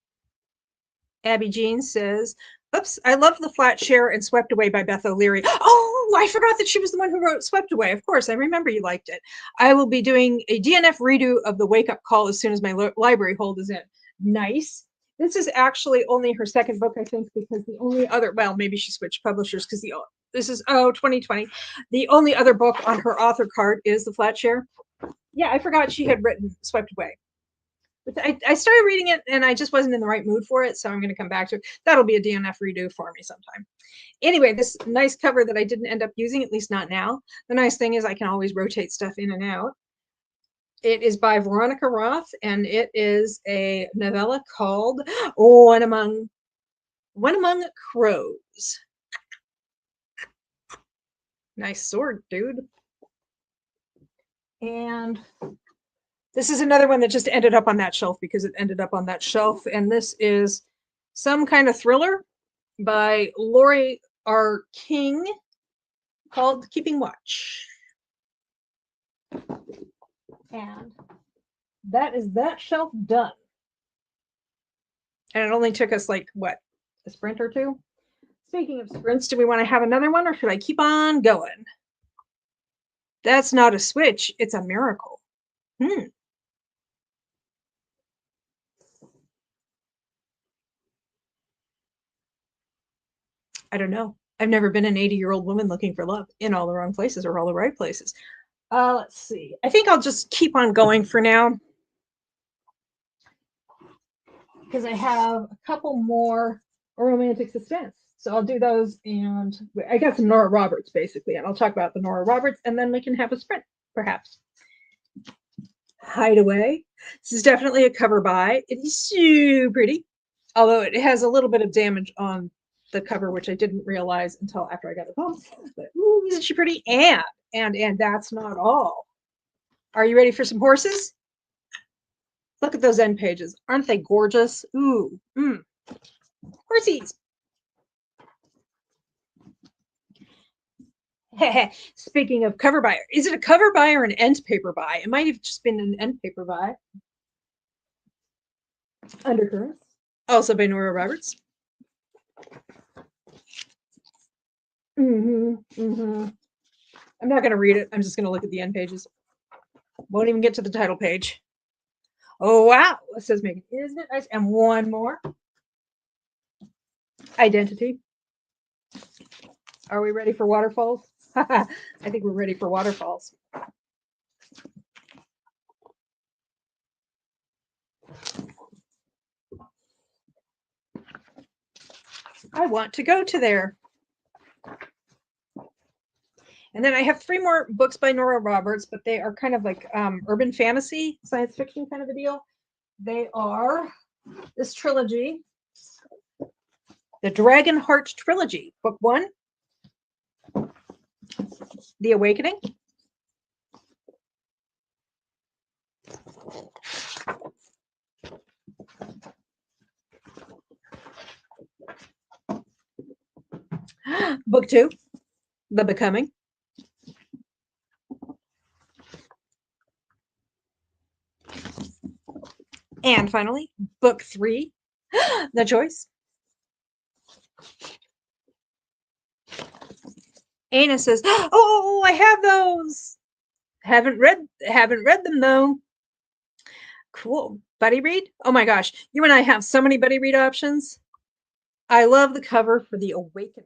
Abby Jean says, oops, I love The Flat Share and Swept Away by Beth O'Leary. Oh, I forgot that she was the one who wrote Swept Away. Of course, I remember you liked it. I will be doing a DNF redo of The Wake Up Call as soon as my library hold is in. Nice. This is actually only her second book, I think, because the only other, well, maybe she switched publishers because this is, 2020. The only other book on her author card is The Flat Share. Yeah, I forgot she had written Swept Away. But I started reading it and I just wasn't in the right mood for it, so I'm going to come back to it. That'll be a DNF redo for me sometime. Anyway, this nice cover that I didn't end up using, at least not now. The nice thing is I can always rotate stuff in and out. It is by Veronica Roth, and it is a novella called One Among Crows. Nice sword, dude. And this is another one that just ended up on that shelf because it ended up on that shelf. And this is some kind of thriller by Lori R. King called Keeping Watch. And that is that shelf done. And it only took us like, what, a sprint or two? Speaking of sprints, do we want to have another one or should I keep on going? That's not a switch, it's a miracle. I don't know. I've never been an 80-year-old woman looking for love in all the wrong places or all the right places. Let's see. I think I'll just keep on going for now because I have a couple more romantic suspense. So I'll do those, and I got some Nora Roberts basically, and I'll talk about the Nora Roberts, and then we can have a sprint, perhaps. Hideaway. This is definitely a cover buy. It is so pretty, although it has a little bit of damage on the cover, which I didn't realize until after I got it home. But ooh, isn't she pretty? And that's not all. Are you ready for some horses? Look at those end pages. Aren't they gorgeous? Ooh, horsies. Speaking of cover buy, is it a cover buy or an end paper buy? It might have just been an end paper buy. Undercurrents. Also by Nora Roberts. I'm not going to read it. I'm just going to look at the end pages. Won't even get to the title page. Oh, wow. It says Megan, isn't it nice? And one more. Identity. Are we ready for waterfalls? I think we're ready for waterfalls. I want to go to there. And then I have 3 more books by Nora Roberts, but they are kind of like urban fantasy, science fiction kind of a deal. They are this trilogy, the Dragon Heart Trilogy. Book 1, The Awakening. Book 2, The Becoming. And finally, book 3, The Choice. Anna says, "Oh, I have those. Haven't read them though." Cool. Buddy read? Oh my gosh, you and I have so many buddy read options. I love the cover for The Awakening.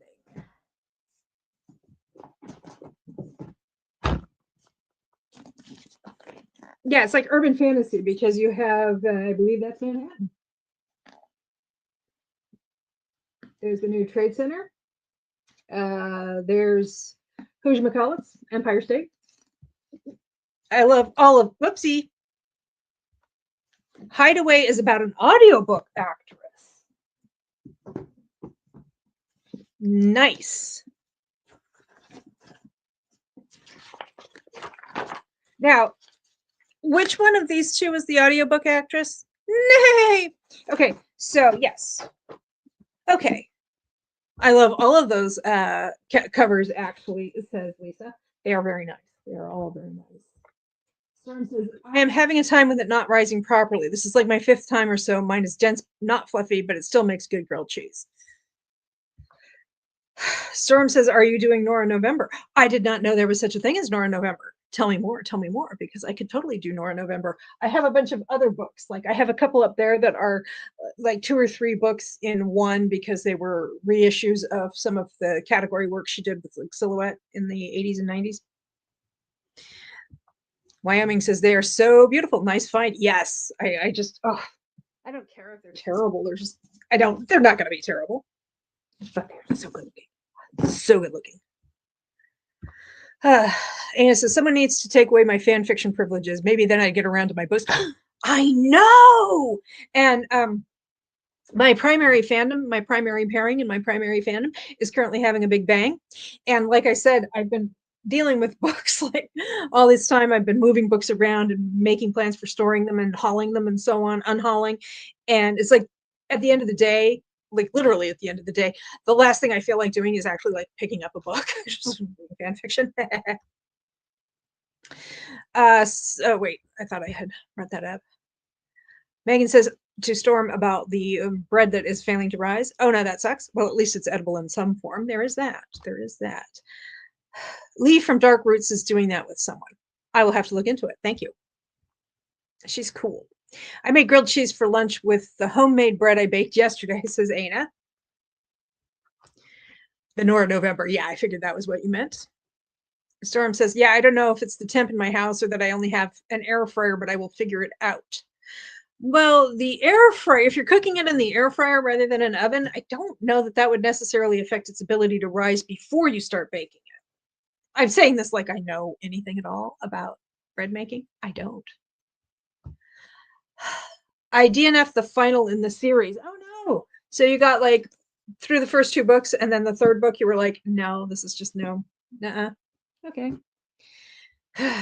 Yeah, it's like urban fantasy because you have, I believe that's Manhattan. There's the new Trade Center. There's Hoosier-McCulloch's Empire State. I love all of, whoopsie. Hideaway is about an audiobook actress. Nice. Now, which one of these two is the audiobook actress? Nay. Okay, so yes. Okay. I love all of those covers, actually, says Lisa. They are very nice. They are all very nice. Storm says, I am having a time with it not rising properly. This is like my 5th time or so. Mine is dense, not fluffy, but it still makes good grilled cheese. Storm says, are you doing Nora November? I did not know there was such a thing as Nora November. Tell me more, because I could totally do Nora November. I have a bunch of other books. Like I have a couple up there that are like 2 or 3 books in one because they were reissues of some of the category work she did with like Silhouette in the 80s and 90s. Wyoming says, they are so beautiful. Nice find. Yes. I just, I don't care if they're terrible. They're just, they're not going to be terrible. But they're so good looking. So good looking. Anna says, someone needs to take away my fan fiction privileges. Maybe then I'd get around to my books. I know. And my primary fandom, my primary pairing and my primary fandom is currently having a big bang. And like I said, I've been dealing with books like all this time. I've been moving books around and making plans for storing them and hauling them and so on, unhauling. And it's like at the end of the day, like literally at the end of the day, the last thing I feel like doing is actually like picking up a book, just fan fiction. So wait, I thought I had read that up. Megan says to Storm about the bread that is failing to rise. Oh no, that sucks. Well, at least it's edible in some form. There is that. There is that. Lee from Dark Roots is doing that with someone. I will have to look into it. Thank you. She's cool. I made grilled cheese for lunch with the homemade bread I baked yesterday, says Ana. The Nora November. Yeah, I figured that was what you meant. Storm says, yeah, I don't know if it's the temp in my house or that I only have an air fryer, but I will figure it out. Well, the air fryer, if you're cooking it in the air fryer rather than an oven, I don't know that that would necessarily affect its ability to rise before you start baking it. I'm saying this like I know anything at all about bread making. I don't. I DNF the final in the series. Oh no. So you got like through the first two books, and then the third book, you were like, no, this is just no. Nuh-uh. Okay.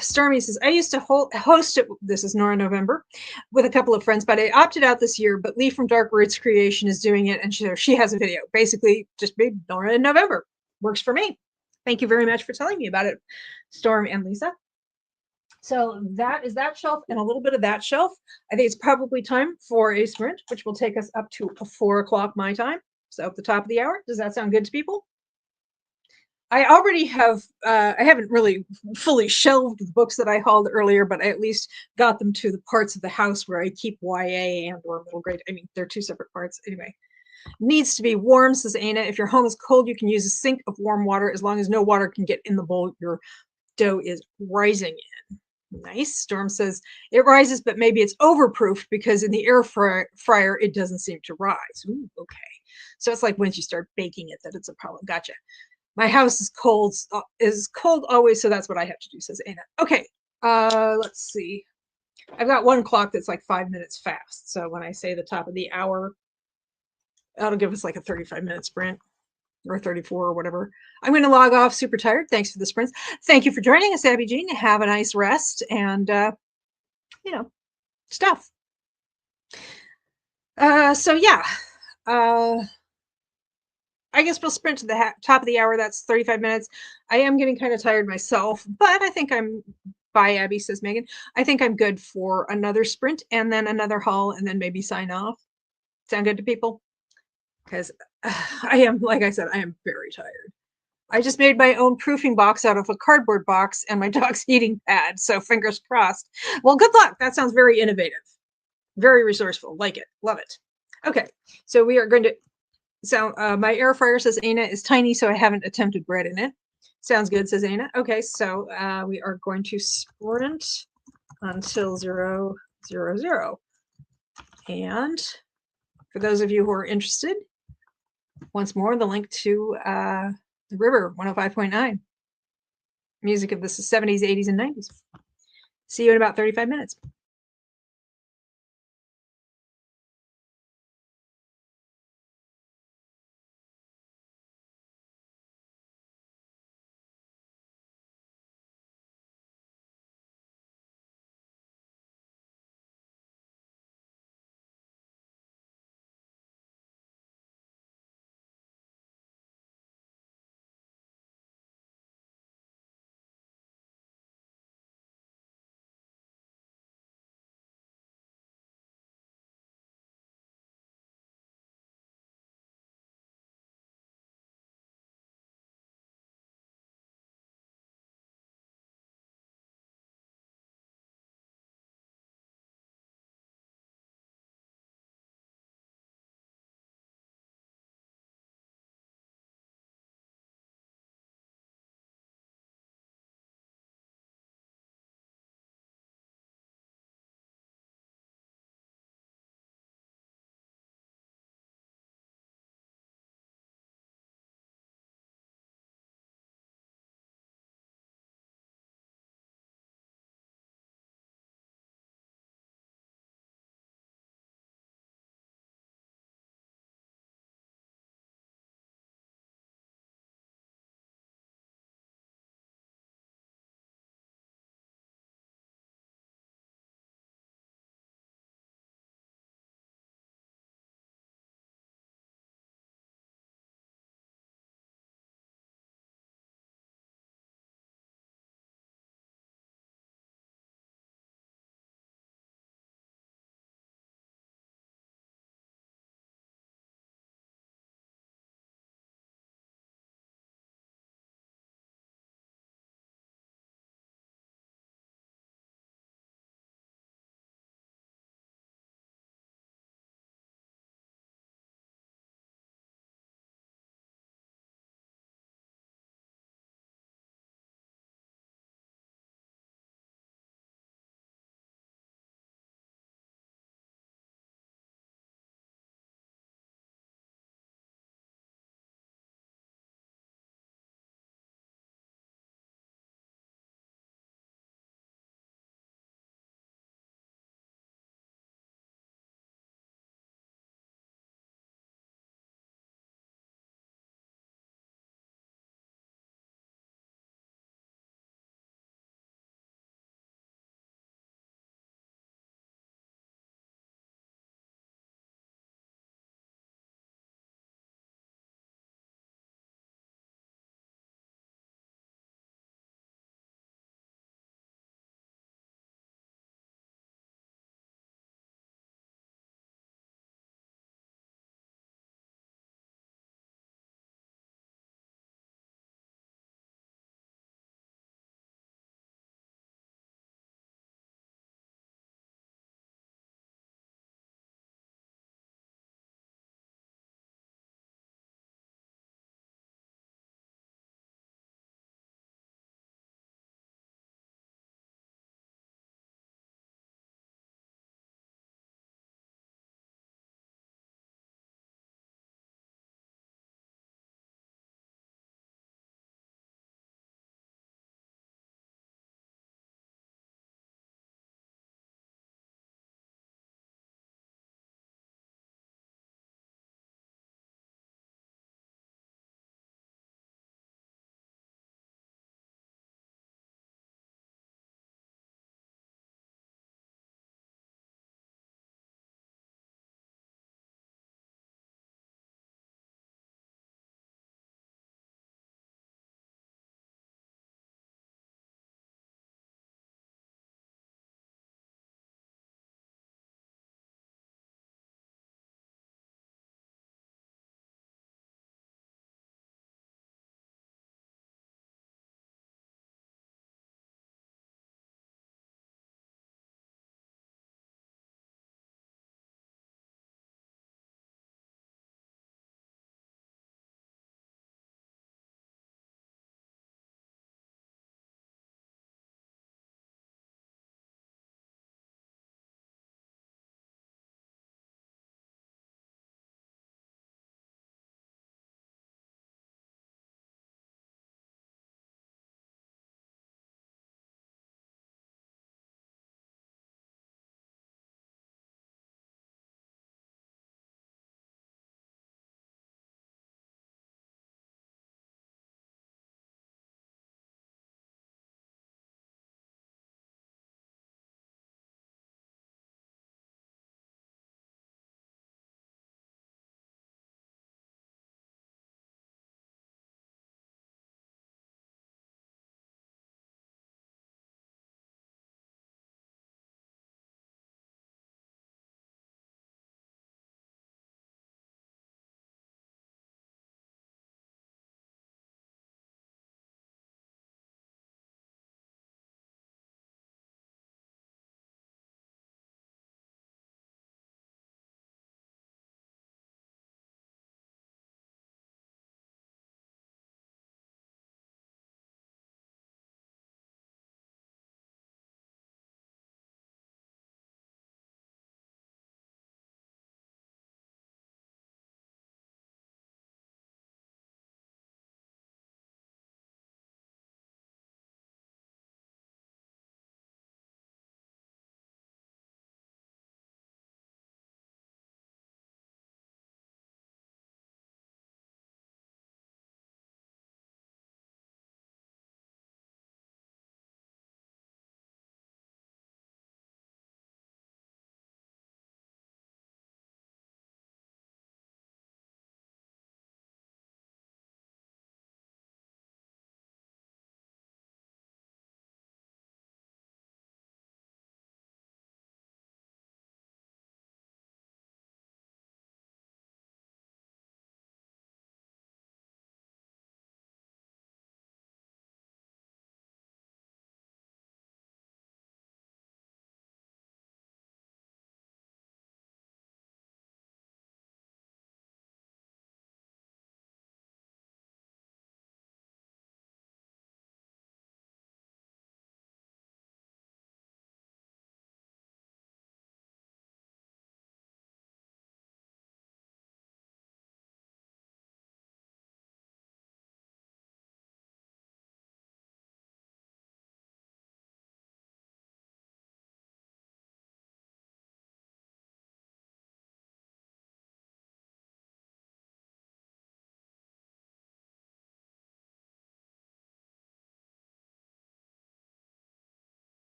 Stormy says, I used to host it. This is Nora November with a couple of friends, but I opted out this year. But Lee from Dark Words Creation is doing it, and she has a video. Basically, just made Nora in November. Works for me. Thank you very much for telling me about it, Storm and Lisa. So that is that shelf and a little bit of that shelf. I think it's probably time for a sprint, which will take us up to 4 o'clock my time. So at the top of the hour. Does that sound good to people? I already have, I haven't really fully shelved the books that I hauled earlier, but I at least got them to the parts of the house where I keep YA and or middle grade. I mean, they're two separate parts. Anyway, needs to be warm, says Aina. If your home is cold, you can use a sink of warm water as long as no water can get in the bowl your dough is rising in. Nice. Storm says it rises, but maybe it's overproofed because in the air fryer, it doesn't seem to rise. Ooh, okay. So it's like once you start baking it that it's a problem. Gotcha. My house is cold always, so that's what I have to do, says Anna. Okay, let's see. I've got one clock that's like 5 minutes fast. So when I say the top of the hour, that'll give us like a 35-minute sprint or 34 or whatever. I'm going to log off. Super tired. Thanks for the sprints. Thank you for joining us, Abby Jean. Have a nice rest and, stuff. So yeah, I guess we'll sprint to the top of the hour. That's 35 minutes. I am getting kind of tired myself, but I think bye, Abby, says Megan. I think I'm good for another sprint and then another haul and then maybe sign off. Sound good to people? Because I am, like I said, I am very tired. I just made my own proofing box out of a cardboard box and my dog's heating pad. So fingers crossed. Well, good luck. That sounds very innovative, very resourceful. Like it. Love it. Okay. So we are going to So my air fryer, says Aina, is tiny, so I haven't attempted bread in it. Sounds good, says Aina. Okay, so we are going to sprint until 0, 0, 0. And for those of you who are interested, once more, the link to the River 105.9. Music of the 70s, 80s, and 90s. See you in about 35 minutes.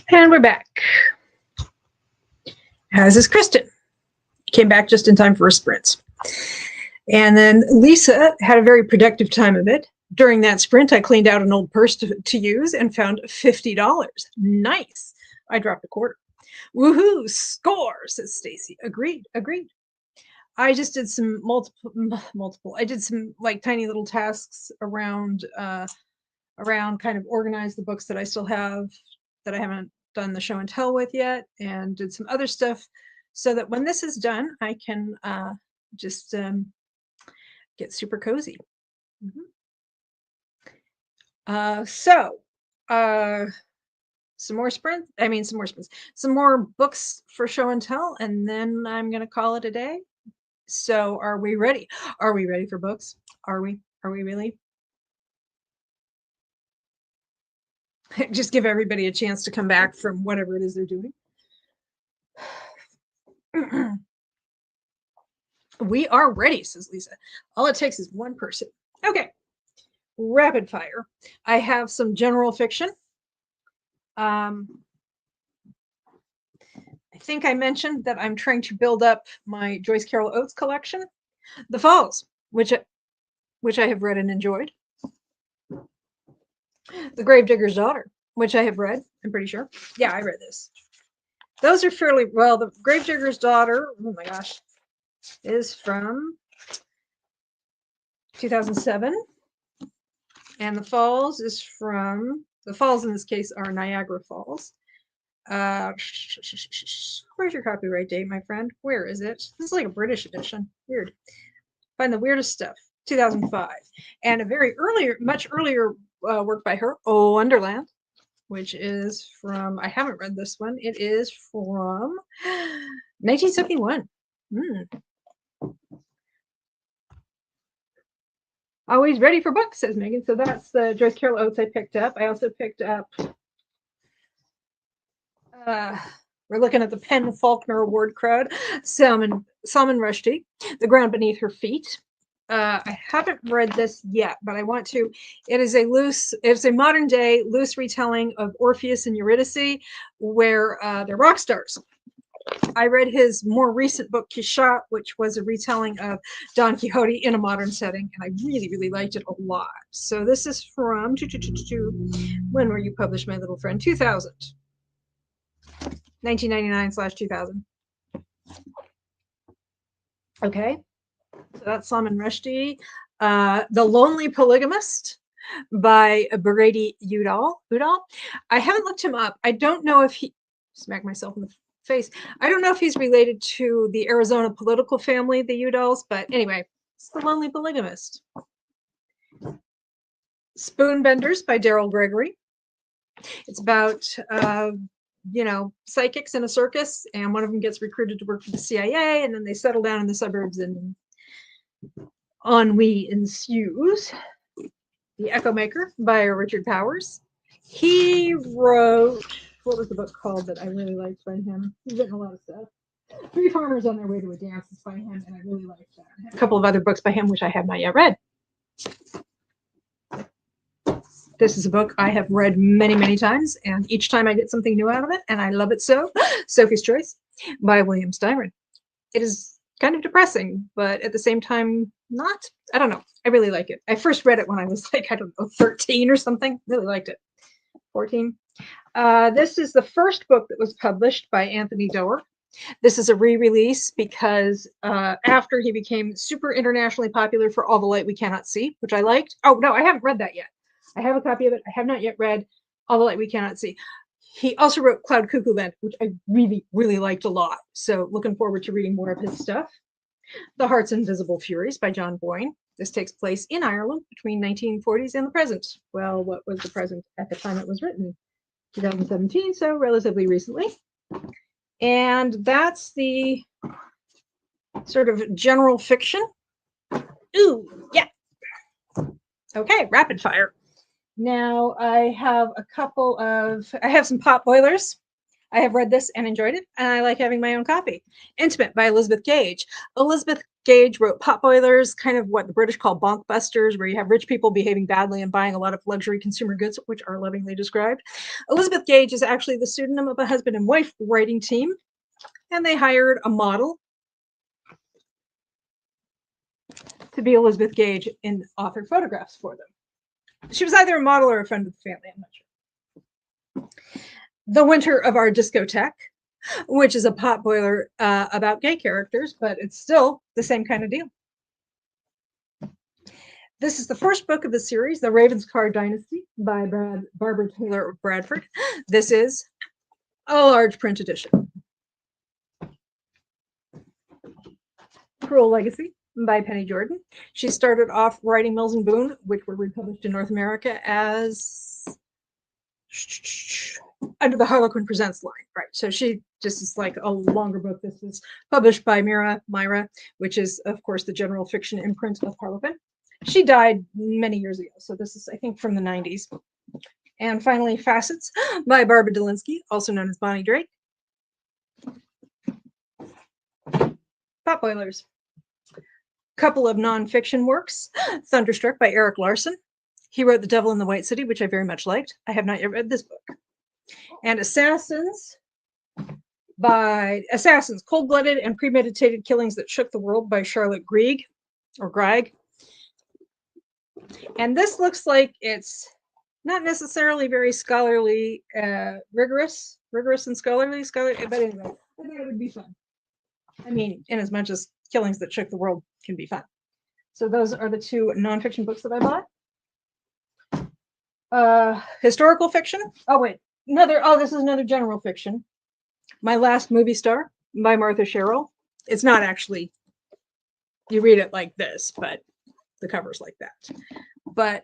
And we're back. As is Kristen. Came back just in time for a sprint. And then Lisa had a very productive time of it. During that sprint, I cleaned out an old purse to use and found $50. Nice. I dropped a quarter. Woohoo, score, says Stacy. Agreed. I just did some multiple. I did some like tiny little tasks around kind of organize the books that I still have that I haven't done the show and tell with yet, and did some other stuff so that when this is done, I can just get super cozy. Some more sprints. Some more books for show and tell, and then I'm gonna call it a day. So are we ready? Are we ready for books? Are we really? Just give everybody a chance to come back from whatever it is they're doing. We are ready, says Lisa. All it takes is one person. Okay. Rapid fire. I have some general fiction. I think I mentioned that I'm trying to build up my Joyce Carol Oates collection. The Falls, which I have read and enjoyed. The Gravedigger's Daughter, which I have read, I'm pretty sure. Yeah, I read this. Those are fairly well. The Gravedigger's Daughter, oh my gosh, is from 2007. And The Falls is from, the falls in this case are Niagara Falls. Where's your copyright date, my friend? Where is it? This is like a British edition. Weird. Find the weirdest stuff. 2005. And a very much earlier work by her, Oh Wonderland, which is from, I haven't read this one. It is from 1971. Always ready for books, says Megan. So that's the Joyce Carol Oates I picked up. I also picked up, we're looking at the Penn Faulkner Award crowd, Salman Rushdie, The Ground Beneath Her Feet. I haven't read this yet, but I want to. It's a modern day loose retelling of Orpheus and Eurydice, where they're rock stars. I read his more recent book, Quichotte, which was a retelling of Don Quixote in a modern setting, and I really, really liked it a lot. So this is from, when were you published, my little friend? 2000. 1999/2000. Okay. So that's Salman Rushdie. The Lonely Polygamist by Brady Udall. I haven't looked him up. I don't know if he, smack myself in the face. I don't know if he's related to the Arizona political family, the Udalls, but anyway, it's The Lonely Polygamist. Spoonbenders by Daryl Gregory. It's about, psychics in a circus, and one of them gets recruited to work for the CIA, and then they settle down in the suburbs, and ennui ensues. The Echo Maker by Richard Powers. He wrote, what was the book called that I really liked by him? He's written a lot of stuff. Three Farmers on Their Way to a Dance is by him, and I really liked that. I have a couple of other books by him, which I have not yet read. This is a book I have read many, many times, and each time I get something new out of it, and I love it so. Sophie's Choice by William Styron. It is kind of depressing, but at the same time, not. I don't know. I really like it. I first read it when I was like, 13 or something. Really liked it. 14. This is the first book that was published by Anthony Doerr. This is a re-release because after he became super internationally popular for All the Light We Cannot See, which I liked. Oh, no, I haven't read that yet. I have a copy of it. I have not yet read All the Light We Cannot See. He also wrote Cloud Cuckoo Land, which I really, really liked a lot. So looking forward to reading more of his stuff. The Heart's Invisible Furies by John Boyne. This takes place in Ireland between 1940s and the present. Well, what was the present at the time it was written? 2017, so relatively recently. And that's the sort of general fiction. Ooh, yeah. Okay, rapid fire. Now I have I have some pot boilers. I have read this and enjoyed it, and I like having my own copy. Intimate by Elizabeth Gage. Elizabeth Gage wrote Potboilers, kind of what the British call bonkbusters, where you have rich people behaving badly and buying a lot of luxury consumer goods, which are lovingly described. Elizabeth Gage is actually the pseudonym of a husband and wife writing team, and they hired a model to be Elizabeth Gage and author photographs for them. She was either a model or a friend of the family, I'm not sure. The Winter of Our Discotheque, which is a potboiler about gay characters, but it's still the same kind of deal. This is the first book of the series, The Ravenscar Dynasty by Barbara Taylor Bradford. This is a large print edition. Cruel Legacy by Penny Jordan. She started off writing Mills and Boon, which were republished in North America as under the Harlequin Presents line, right? So she just is like a longer book. This is published by Myra, which is, of course, the general fiction imprint of Harlequin. She died many years ago, so this is, I think, from the 90s. And finally, Facets by Barbara Delinsky, also known as Bonnie Drake. Potboilers. Couple of nonfiction works. Thunderstruck by Eric Larson. He wrote The Devil in the White City, which I very much liked. I have not yet read this book. And Assassins, Cold-Blooded and Premeditated Killings That Shook the World by Charlotte Grieg. And this looks like it's not necessarily very scholarly, rigorous and scholarly, but anyway, I think it would be fun. I mean, in as much as Killings That Shook the World can be fun. So those are the two nonfiction books that I bought. Historical fiction. This is another general fiction. My Last Movie Star by Martha Sherrill. It's not actually, you read it like this, but the cover's like that. But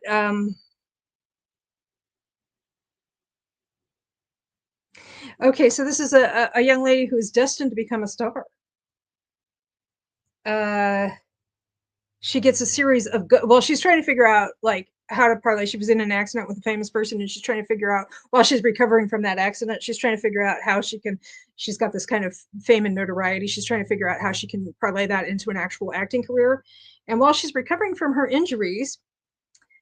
okay, so this is a young lady who is destined to become a star. She gets a series of she's trying to figure out like how to parlay. She was in an accident with a famous person, and she's trying to figure out, while she's recovering from that accident, she's trying to figure out how she's got this kind of fame and notoriety. She's trying to figure out how she can parlay that into an actual acting career. And while she's recovering from her injuries,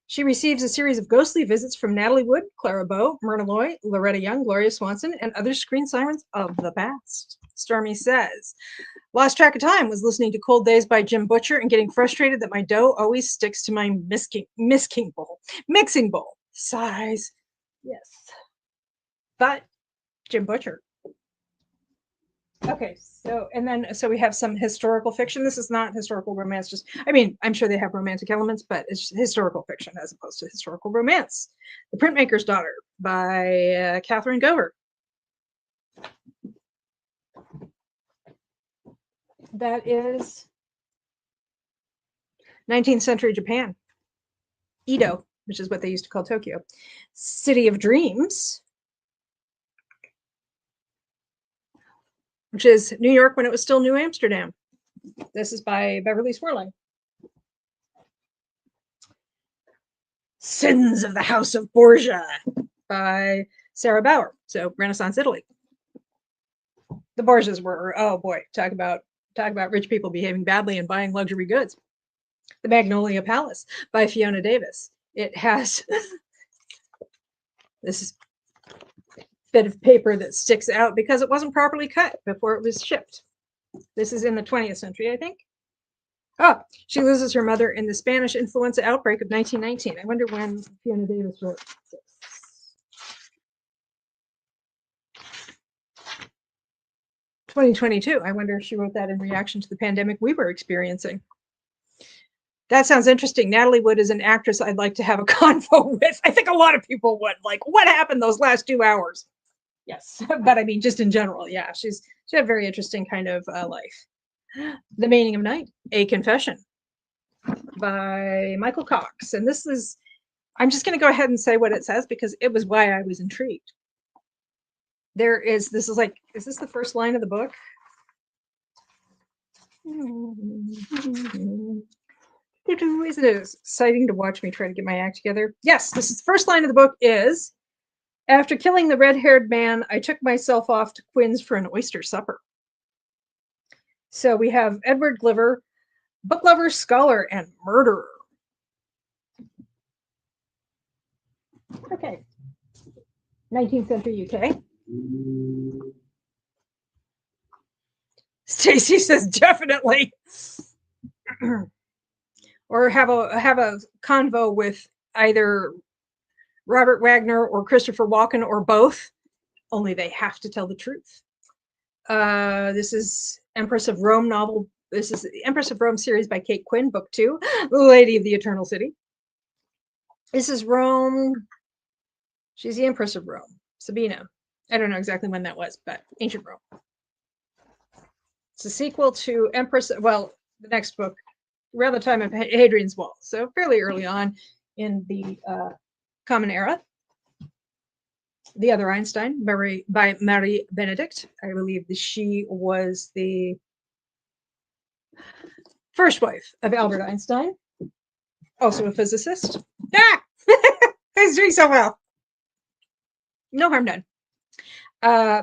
she receives a series of ghostly visits from Natalie Wood, Clara Bow, Myrna Loy, Loretta Young, Gloria Swanson, and other screen sirens of the past. Stormy says, lost track of time, was listening to Cold Days by Jim Butcher and getting frustrated that my dough always sticks to my mixing bowl. Sighs. Yes. But Jim Butcher. Okay, so we have some historical fiction. This is not historical romance, I'm sure they have romantic elements, but it's historical fiction as opposed to historical romance. The Printmaker's Daughter by Catherine Gover. That is 19th century Japan. Edo, which is what they used to call Tokyo. City of Dreams, which is New York when it was still New Amsterdam. This is by Beverly Swerling. Sins of the House of Borgia by Sarah Bauer. So Renaissance Italy. The Borgias were, oh boy, talk about rich people behaving badly and buying luxury goods. The Magnolia Palace by Fiona Davis. It has this bit of paper that sticks out because it wasn't properly cut before it was shipped. This is in the 20th century, I think. Oh, she loses her mother in the Spanish influenza outbreak of 1919. I wonder when Fiona Davis wrote this. (2022). I wonder if she wrote that in reaction to the pandemic we were experiencing. That sounds interesting. Natalie Wood is an actress I'd like to have a convo with. I think a lot of people would. Like, what happened those last 2 hours? Yes, but I mean, just in general, yeah, she had a very interesting kind of life. The Meaning of Night, A Confession by Michael Cox. And this is, I'm just going to go ahead and say what it says because it was why I was intrigued. Is this the first line of the book? Isn't it exciting to watch me try to get my act together? Yes, this is the first line of the book is, after killing the red-haired man, I took myself off to Quinn's for an oyster supper. So we have Edward Gliver, book lover, scholar, and murderer. Okay. 19th century UK. Stacy says definitely. Or have a convo with either Robert Wagner or Christopher Walken or both. Only they have to tell the truth. This is Empress of Rome novel. This is the Empress of Rome series by Kate Quinn, book 2, Lady of the Eternal City. This is Rome. She's the Empress of Rome, Sabina. I don't know exactly when that was, but ancient Rome. It's a sequel to Empress, well, the next book, around the time of Hadrian's Wall, so fairly early on in the Common Era. The Other Einstein by Marie Benedict. I believe that she was the first wife of Albert Einstein, also a physicist. Ah! He's doing so well. No harm done.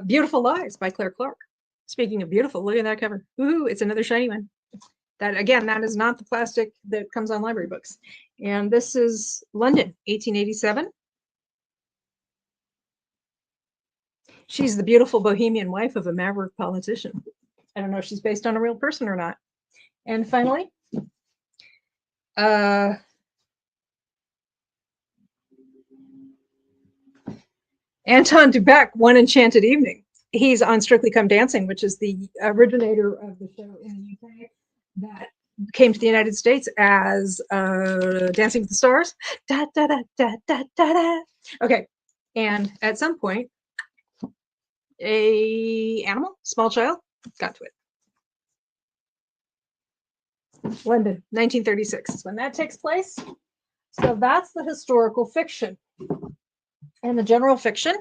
Beautiful Lies by Claire Clark. Speaking of beautiful, look at that cover. Ooh, it's another shiny one. That, again, that is not the plastic that comes on library books. And this is London, 1887. She's the beautiful bohemian wife of a maverick politician. I don't know if she's based on a real person or not. And finally, Anton Dubek, One Enchanted Evening. He's on Strictly Come Dancing, which is the originator of the show in the UK that came to the United States as Dancing with the Stars. Da, da, da, da, da, da, da. Okay, and at some point, a animal, small child, got to it. London, 1936 is when that takes place. So that's the historical fiction and the general fiction.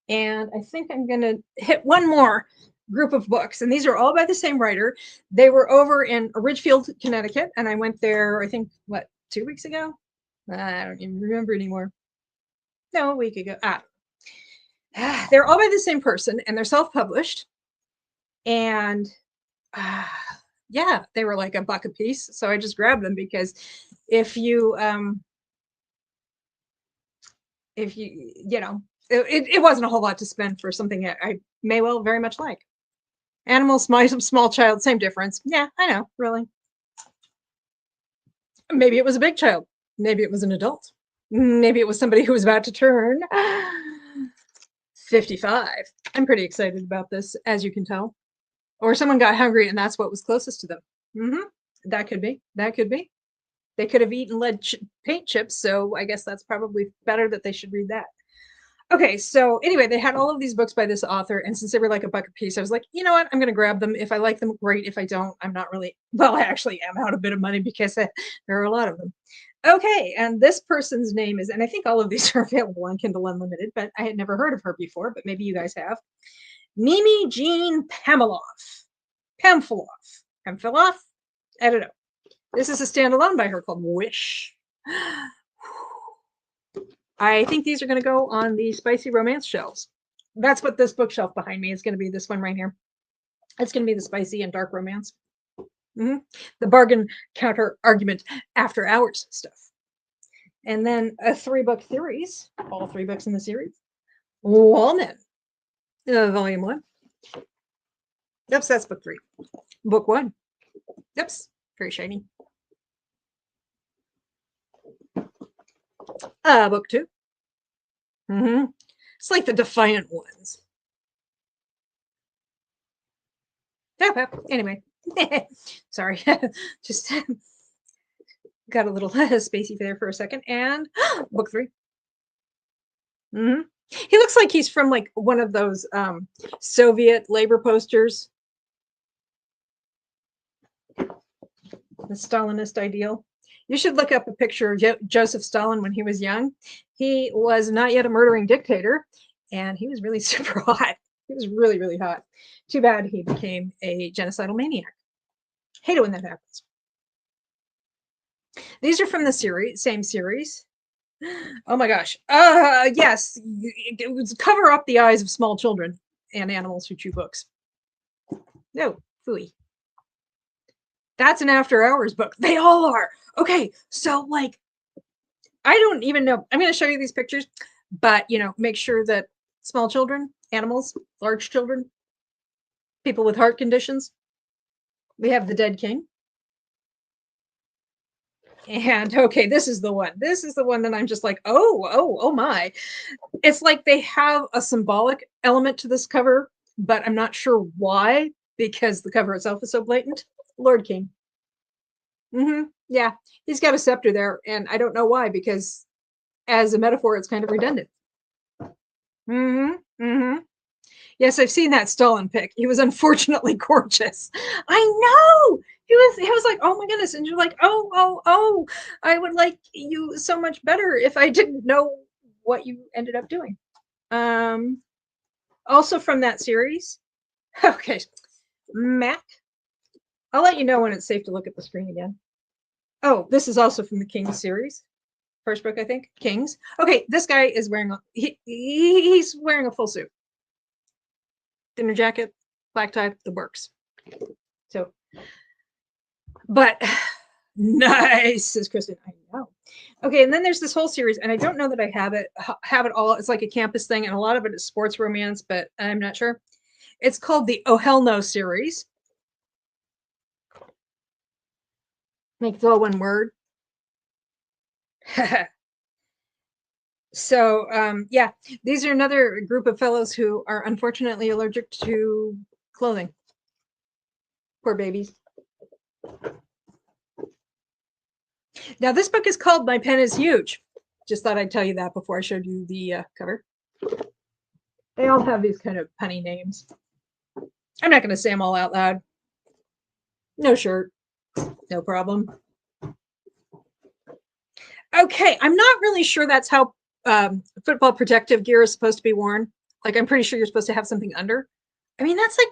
And I think I'm going to hit one more group of books. And these are all by the same writer. They were over in Ridgefield, Connecticut. And I went there, I think, 2 weeks ago? I don't even remember anymore. No, a week ago. They're all by the same person, and they're self-published. And yeah, they were like $1 a piece. So I just grabbed them because if you it wasn't a whole lot to spend for something I may well very much like. Animals, small child, same difference. Yeah, I know, really. Maybe it was a big child. Maybe it was an adult. Maybe it was somebody who was about to turn 55. I'm pretty excited about this, as you can tell. Or someone got hungry and that's what was closest to them. That could be. That could be. They could have eaten lead paint chips, so I guess that's probably better that they should read that. Okay, so anyway, they had all of these books by this author, and since they were like $1 a piece, I was like, you know what, I'm going to grab them. If I like them, great. If I don't, I'm not really, well, I actually am out a bit of money because there are a lot of them. Okay, and this person's name is, and I think all of these are available on Kindle Unlimited, but I had never heard of her before, but maybe you guys have. Mimi Jean Pamfiloff. Pamfiloff? I don't know. This is a standalone by her called Wish. I think these are going to go on the spicy romance shelves. That's what this bookshelf behind me is going to be, this one right here. It's going to be the spicy and dark romance. The bargain counter argument after hours stuff. And then a 3-book series, all 3 books in the series. Walnut, volume 1. Yep, that's book 3. Book 1. Yep, very shiny. Book 2. It's like the Defiant ones. Yep. Anyway, sorry, just got a little spacey there for a second. And book 3. He looks like he's from like one of those Soviet labor posters. The Stalinist ideal. You should look up a picture of Joseph Stalin when he was young. He was not yet a murdering dictator, and he was really super hot. He was really, really hot. Too bad he became a genocidal maniac. Hate it when that happens. These are from the same series. Oh my gosh. Yes. It was cover up the eyes of small children and animals who chew books. No, phooey. That's an after hours book. They all are. Okay, so like, I don't even know. I'm going to show you these pictures, but make sure that small children, animals, large children, people with heart conditions. We have the dead king. And okay, this is the one. This is the one that I'm just like, oh my. It's like they have a symbolic element to this cover, but I'm not sure why, because the cover itself is so blatant. Lord King. Yeah, he's got a scepter there, and I don't know why, because as a metaphor, it's kind of redundant. Yes, I've seen that Stalin pic. He was unfortunately gorgeous. I know. He was like, oh my goodness. And you're like, oh, I would like you so much better if I didn't know what you ended up doing. Also from that series. Okay. Mac. I'll let you know when it's safe to look at the screen again. Oh, this is also from the Kings series. First book, I think. Kings. Okay, this guy is wearing he's wearing a full suit. Dinner jacket, black tie, the works. So, but nice, says Kristen. I know. Okay, and then there's this whole series, and I don't know that I have it all. It's like a campus thing, and a lot of it is sports romance, but I'm not sure. It's called the Oh Hell No series. Make it all one word. So yeah, these are another group of fellows who are unfortunately allergic to clothing. Poor babies. Now this book is called My Pen is Huge. Just thought I'd tell you that before I showed you the cover. They all have these kind of punny names. I'm not going to say them all out loud. No shirt. No problem. Okay, I'm not really sure that's how football protective gear is supposed to be worn. Like, I'm pretty sure you're supposed to have something under. I mean, that's like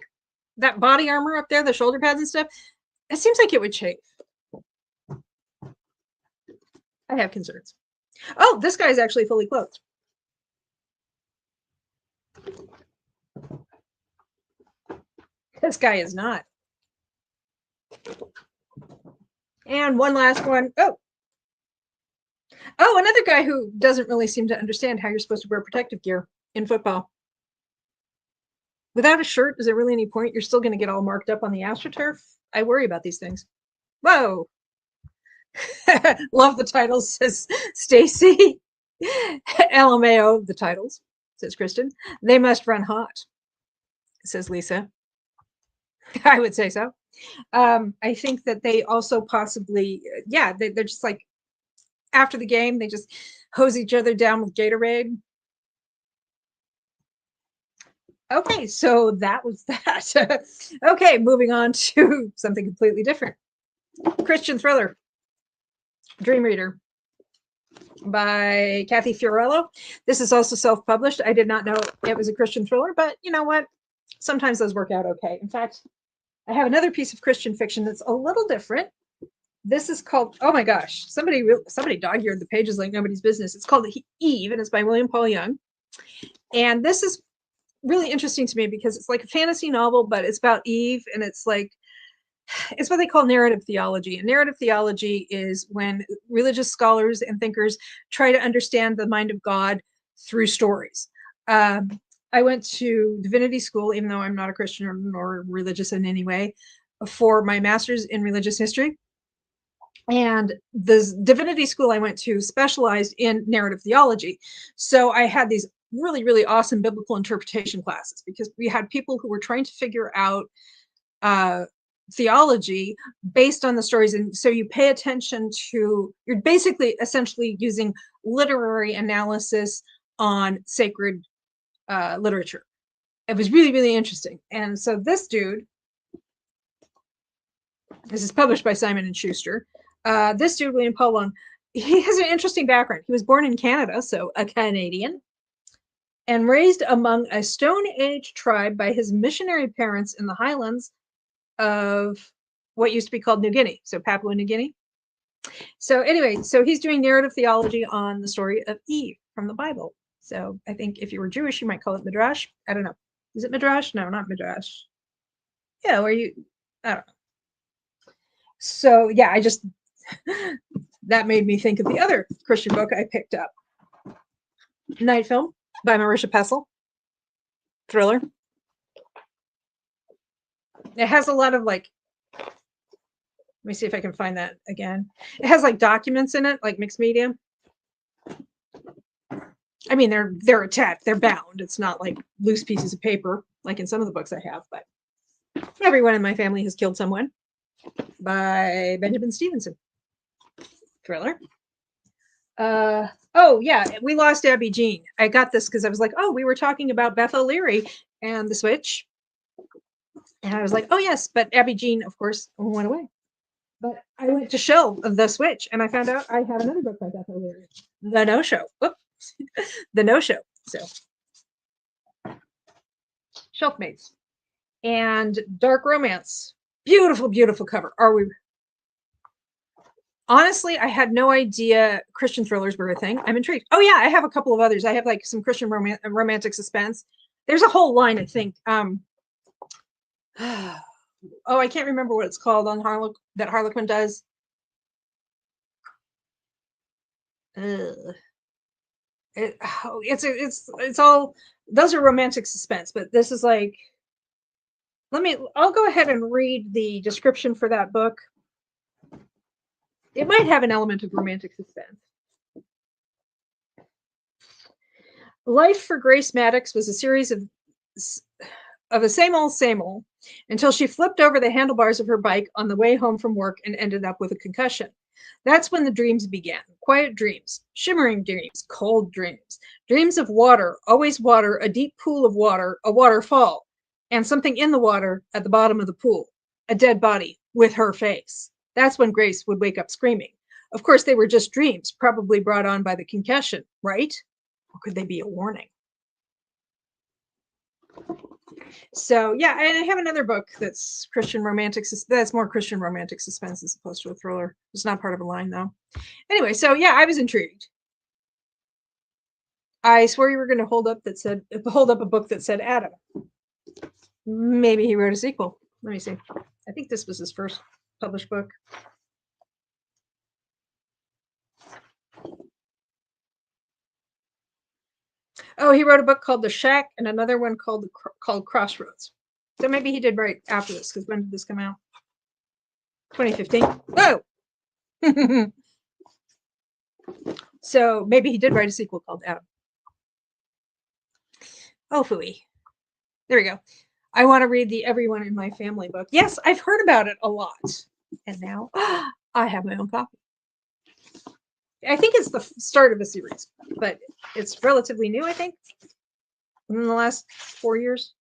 that body armor up there, the shoulder pads and stuff. It seems like it would chafe. I have concerns. Oh, this guy is actually fully clothed. This guy is not. And one last one. Oh, another guy who doesn't really seem to understand how you're supposed to wear protective gear in football. Without a shirt, is there really any point? You're still going to get all marked up on the AstroTurf. I worry about these things. Whoa. Love the titles, says Stacy. LMAO, the titles, says Kristen. They must run hot, says Lisa. I would say so. I think that they also possibly, yeah, they're just like, after the game, they just hose each other down with Gatorade. Okay, so that was that. Okay, moving on to something completely different. Christian thriller, Dream Reader by Kathy Fiorello. This is also self-published. I did not know it was a Christian thriller, but you know what? Sometimes those work out okay. In fact, I have another piece of Christian fiction that's a little different. This is called, oh my gosh, somebody dog-eared the pages like nobody's business. It's called Eve, and it's by William Paul Young. And this is really interesting to me because it's like a fantasy novel, but it's about Eve, and it's like, it's what they call narrative theology. And narrative theology is when religious scholars and thinkers try to understand the mind of God through stories. I went to divinity school, even though I'm not a Christian or religious in any way, for my master's in religious history. And the divinity school I went to specialized in narrative theology. So I had these really, really awesome biblical interpretation classes because we had people who were trying to figure out theology based on the stories. And so you pay attention to, you're basically essentially using literary analysis on sacred literature. It was really, really interesting. And so this dude, this is published by Simon & Schuster. This dude, William Paul Young, he has an interesting background. He was born in Canada, so a Canadian, and raised among a Stone Age tribe by his missionary parents in the highlands of what used to be called New Guinea, so Papua New Guinea. So anyway, so he's doing narrative theology on the story of Eve from the Bible. So I think if you were Jewish, you might call it Midrash. I don't know. Is it Midrash? No, not Midrash. Yeah, where you, I don't know. So yeah, I just that made me think of the other Christian book I picked up, Night Film by Marisha Pessl, thriller. It has a lot of like, let me see if I can find that again. It has like documents in it, like mixed media. I mean, they're attached, they're bound. It's not like loose pieces of paper like in some of the books I have, but Everyone in My Family Has Killed Someone by Benjamin Stevenson. Thriller. Oh yeah, We Lost Abby Jean. I got this because I was like, oh, we were talking about Beth O'Leary and the Switch. And I was like, oh yes, but Abby Jean, of course, went away. But I went to shelve the Switch and I found out I have another book by Beth O'Leary, The No Show. Whoops. The No Show. So shelf mates and Dark Romance. Beautiful, beautiful cover. Are we? Honestly, I had no idea Christian thrillers were a thing. I'm intrigued. Oh yeah, I have a couple of others. I have like some Christian romantic suspense. There's a whole line, I think. Oh, I can't remember what it's called on that Harlequin does. It's all, those are romantic suspense, but this is like, I'll go ahead and read the description for that book. It might have an element of romantic suspense. Life for Grace Maddox was a series of the same old until she flipped over the handlebars of her bike on the way home from work and ended up with a concussion. That's when the dreams began. Quiet dreams, shimmering dreams, cold dreams, dreams of water, always water, a deep pool of water, a waterfall, and something in the water at the bottom of the pool, a dead body with her face. That's when Grace would wake up screaming. Of course, they were just dreams, probably brought on by the concussion, right? Or could they be a warning? So yeah, and I have another book that's Christian romantic. That's more Christian romantic suspense as opposed to a thriller. It's not part of a line though. Anyway, so yeah, I was intrigued. I swore you were going to hold up a book that said Adam. Maybe he wrote a sequel. Let me see. I think this was his first published book. Oh, he wrote a book called The Shack and another one called Crossroads. So maybe he did right after this, because when did this come out? 2015. Whoa! So maybe he did write a sequel called Adam. Oh, phooey. There we go. I want to read the Everyone in My Family book. Yes, I've heard about it a lot. And now I have my own copy. I think it's the start of a series, but it's relatively new, I think, in the last 4 years.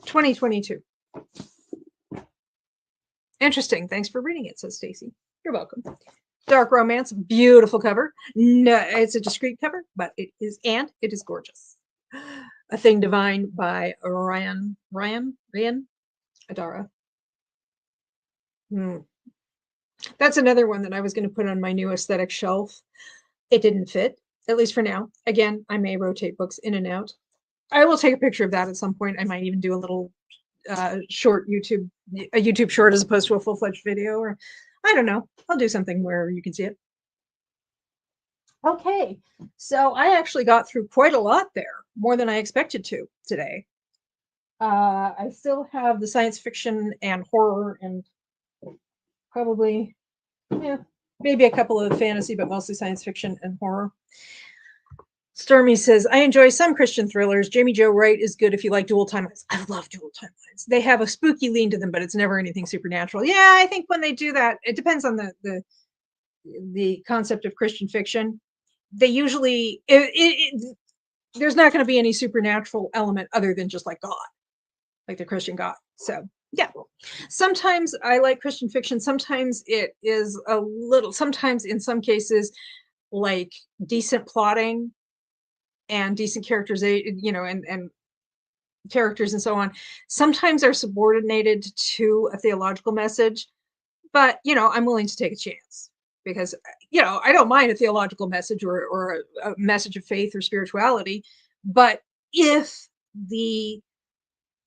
2022. Interesting. Thanks for reading it, says Stacy. You're welcome. Dark Romance, beautiful cover. No, it's a discreet cover, but it is gorgeous. A Thing Divine by Ryan Adara. That's another one that I was going to put on my new aesthetic shelf. It didn't fit, at least for now. Again, I may rotate books in and out. I will take a picture of that at some point. I might even do a little short YouTube short as opposed to a full-fledged video, or I don't know. I'll do something where you can see it. Okay, so I actually got through quite a lot there, more than I expected to today. I still have the science fiction and horror and probably, maybe a couple of fantasy, but mostly science fiction and horror. Stormy says, I enjoy some Christian thrillers. Jamie Jo Wright is good if you like dual timelines. I love dual timelines. They have a spooky lean to them, but it's never anything supernatural. Yeah, I think when they do that, it depends on the concept of Christian fiction. They usually, there's not going to be any supernatural element other than just like God, like the Christian God. So yeah, sometimes I like Christian fiction. Sometimes it is a little, sometimes in some cases, like decent plotting and decent characterization, and characters and so on, sometimes are subordinated to a theological message. But, I'm willing to take a chance because, I don't mind a theological message or a message of faith or spirituality. But if the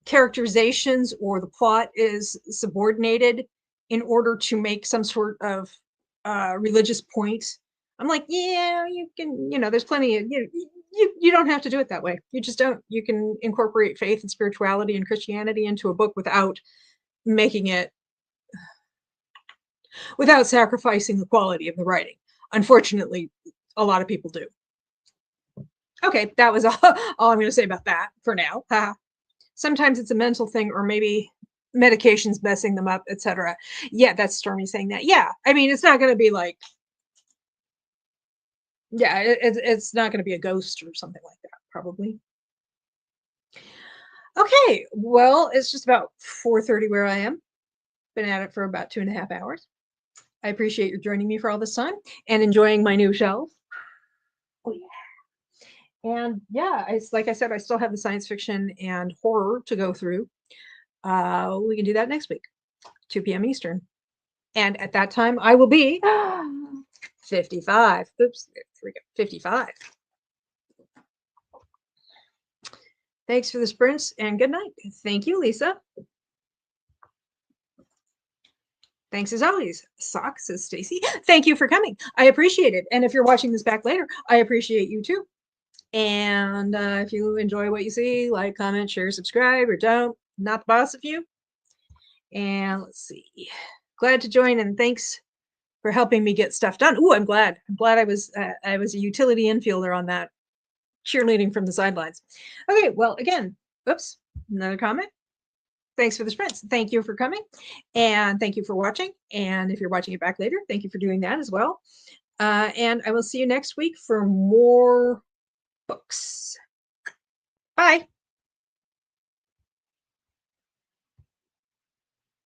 characterizations or the plot is subordinated in order to make some sort of religious point. I'm like, yeah, you can, there's plenty of, you don't have to do it that way. You just don't. You can incorporate faith and spirituality and Christianity into a book without making it, without sacrificing the quality of the writing. Unfortunately, a lot of people do. Okay, that was all I'm going to say about that for now. Sometimes it's a mental thing, or maybe medication's messing them up, etc. Yeah, that's Stormy saying that. Yeah, I mean, it's not going to be like, yeah, it's not going to be a ghost or something like that, probably. Okay, well, it's just about 4:30 where I am. Been at it for about 2.5 hours. I appreciate your joining me for all this time and enjoying my new shelf. Oh yeah. And yeah, it's like I said, I still have the science fiction and horror to go through. We can do that next week, 2 p.m. Eastern. And at that time, I will be 55. Oops, there we go. 55. Thanks for the sprints and good night. Thank you, Lisa. Thanks as always. Sock, says Stacy. Thank you for coming. I appreciate it. And if you're watching this back later, I appreciate you too. And if you enjoy what you see, like, comment, share, subscribe, or don't. Not the boss of you. And let's see. Glad to join, and thanks for helping me get stuff done. Ooh, I'm glad. I'm glad I was a utility infielder on that, cheerleading from the sidelines. Okay, well, again, oops, another comment. Thanks for the sprints. Thank you for coming, and thank you for watching. And if you're watching it back later, thank you for doing that as well. And I will see you next week for more books. Bye.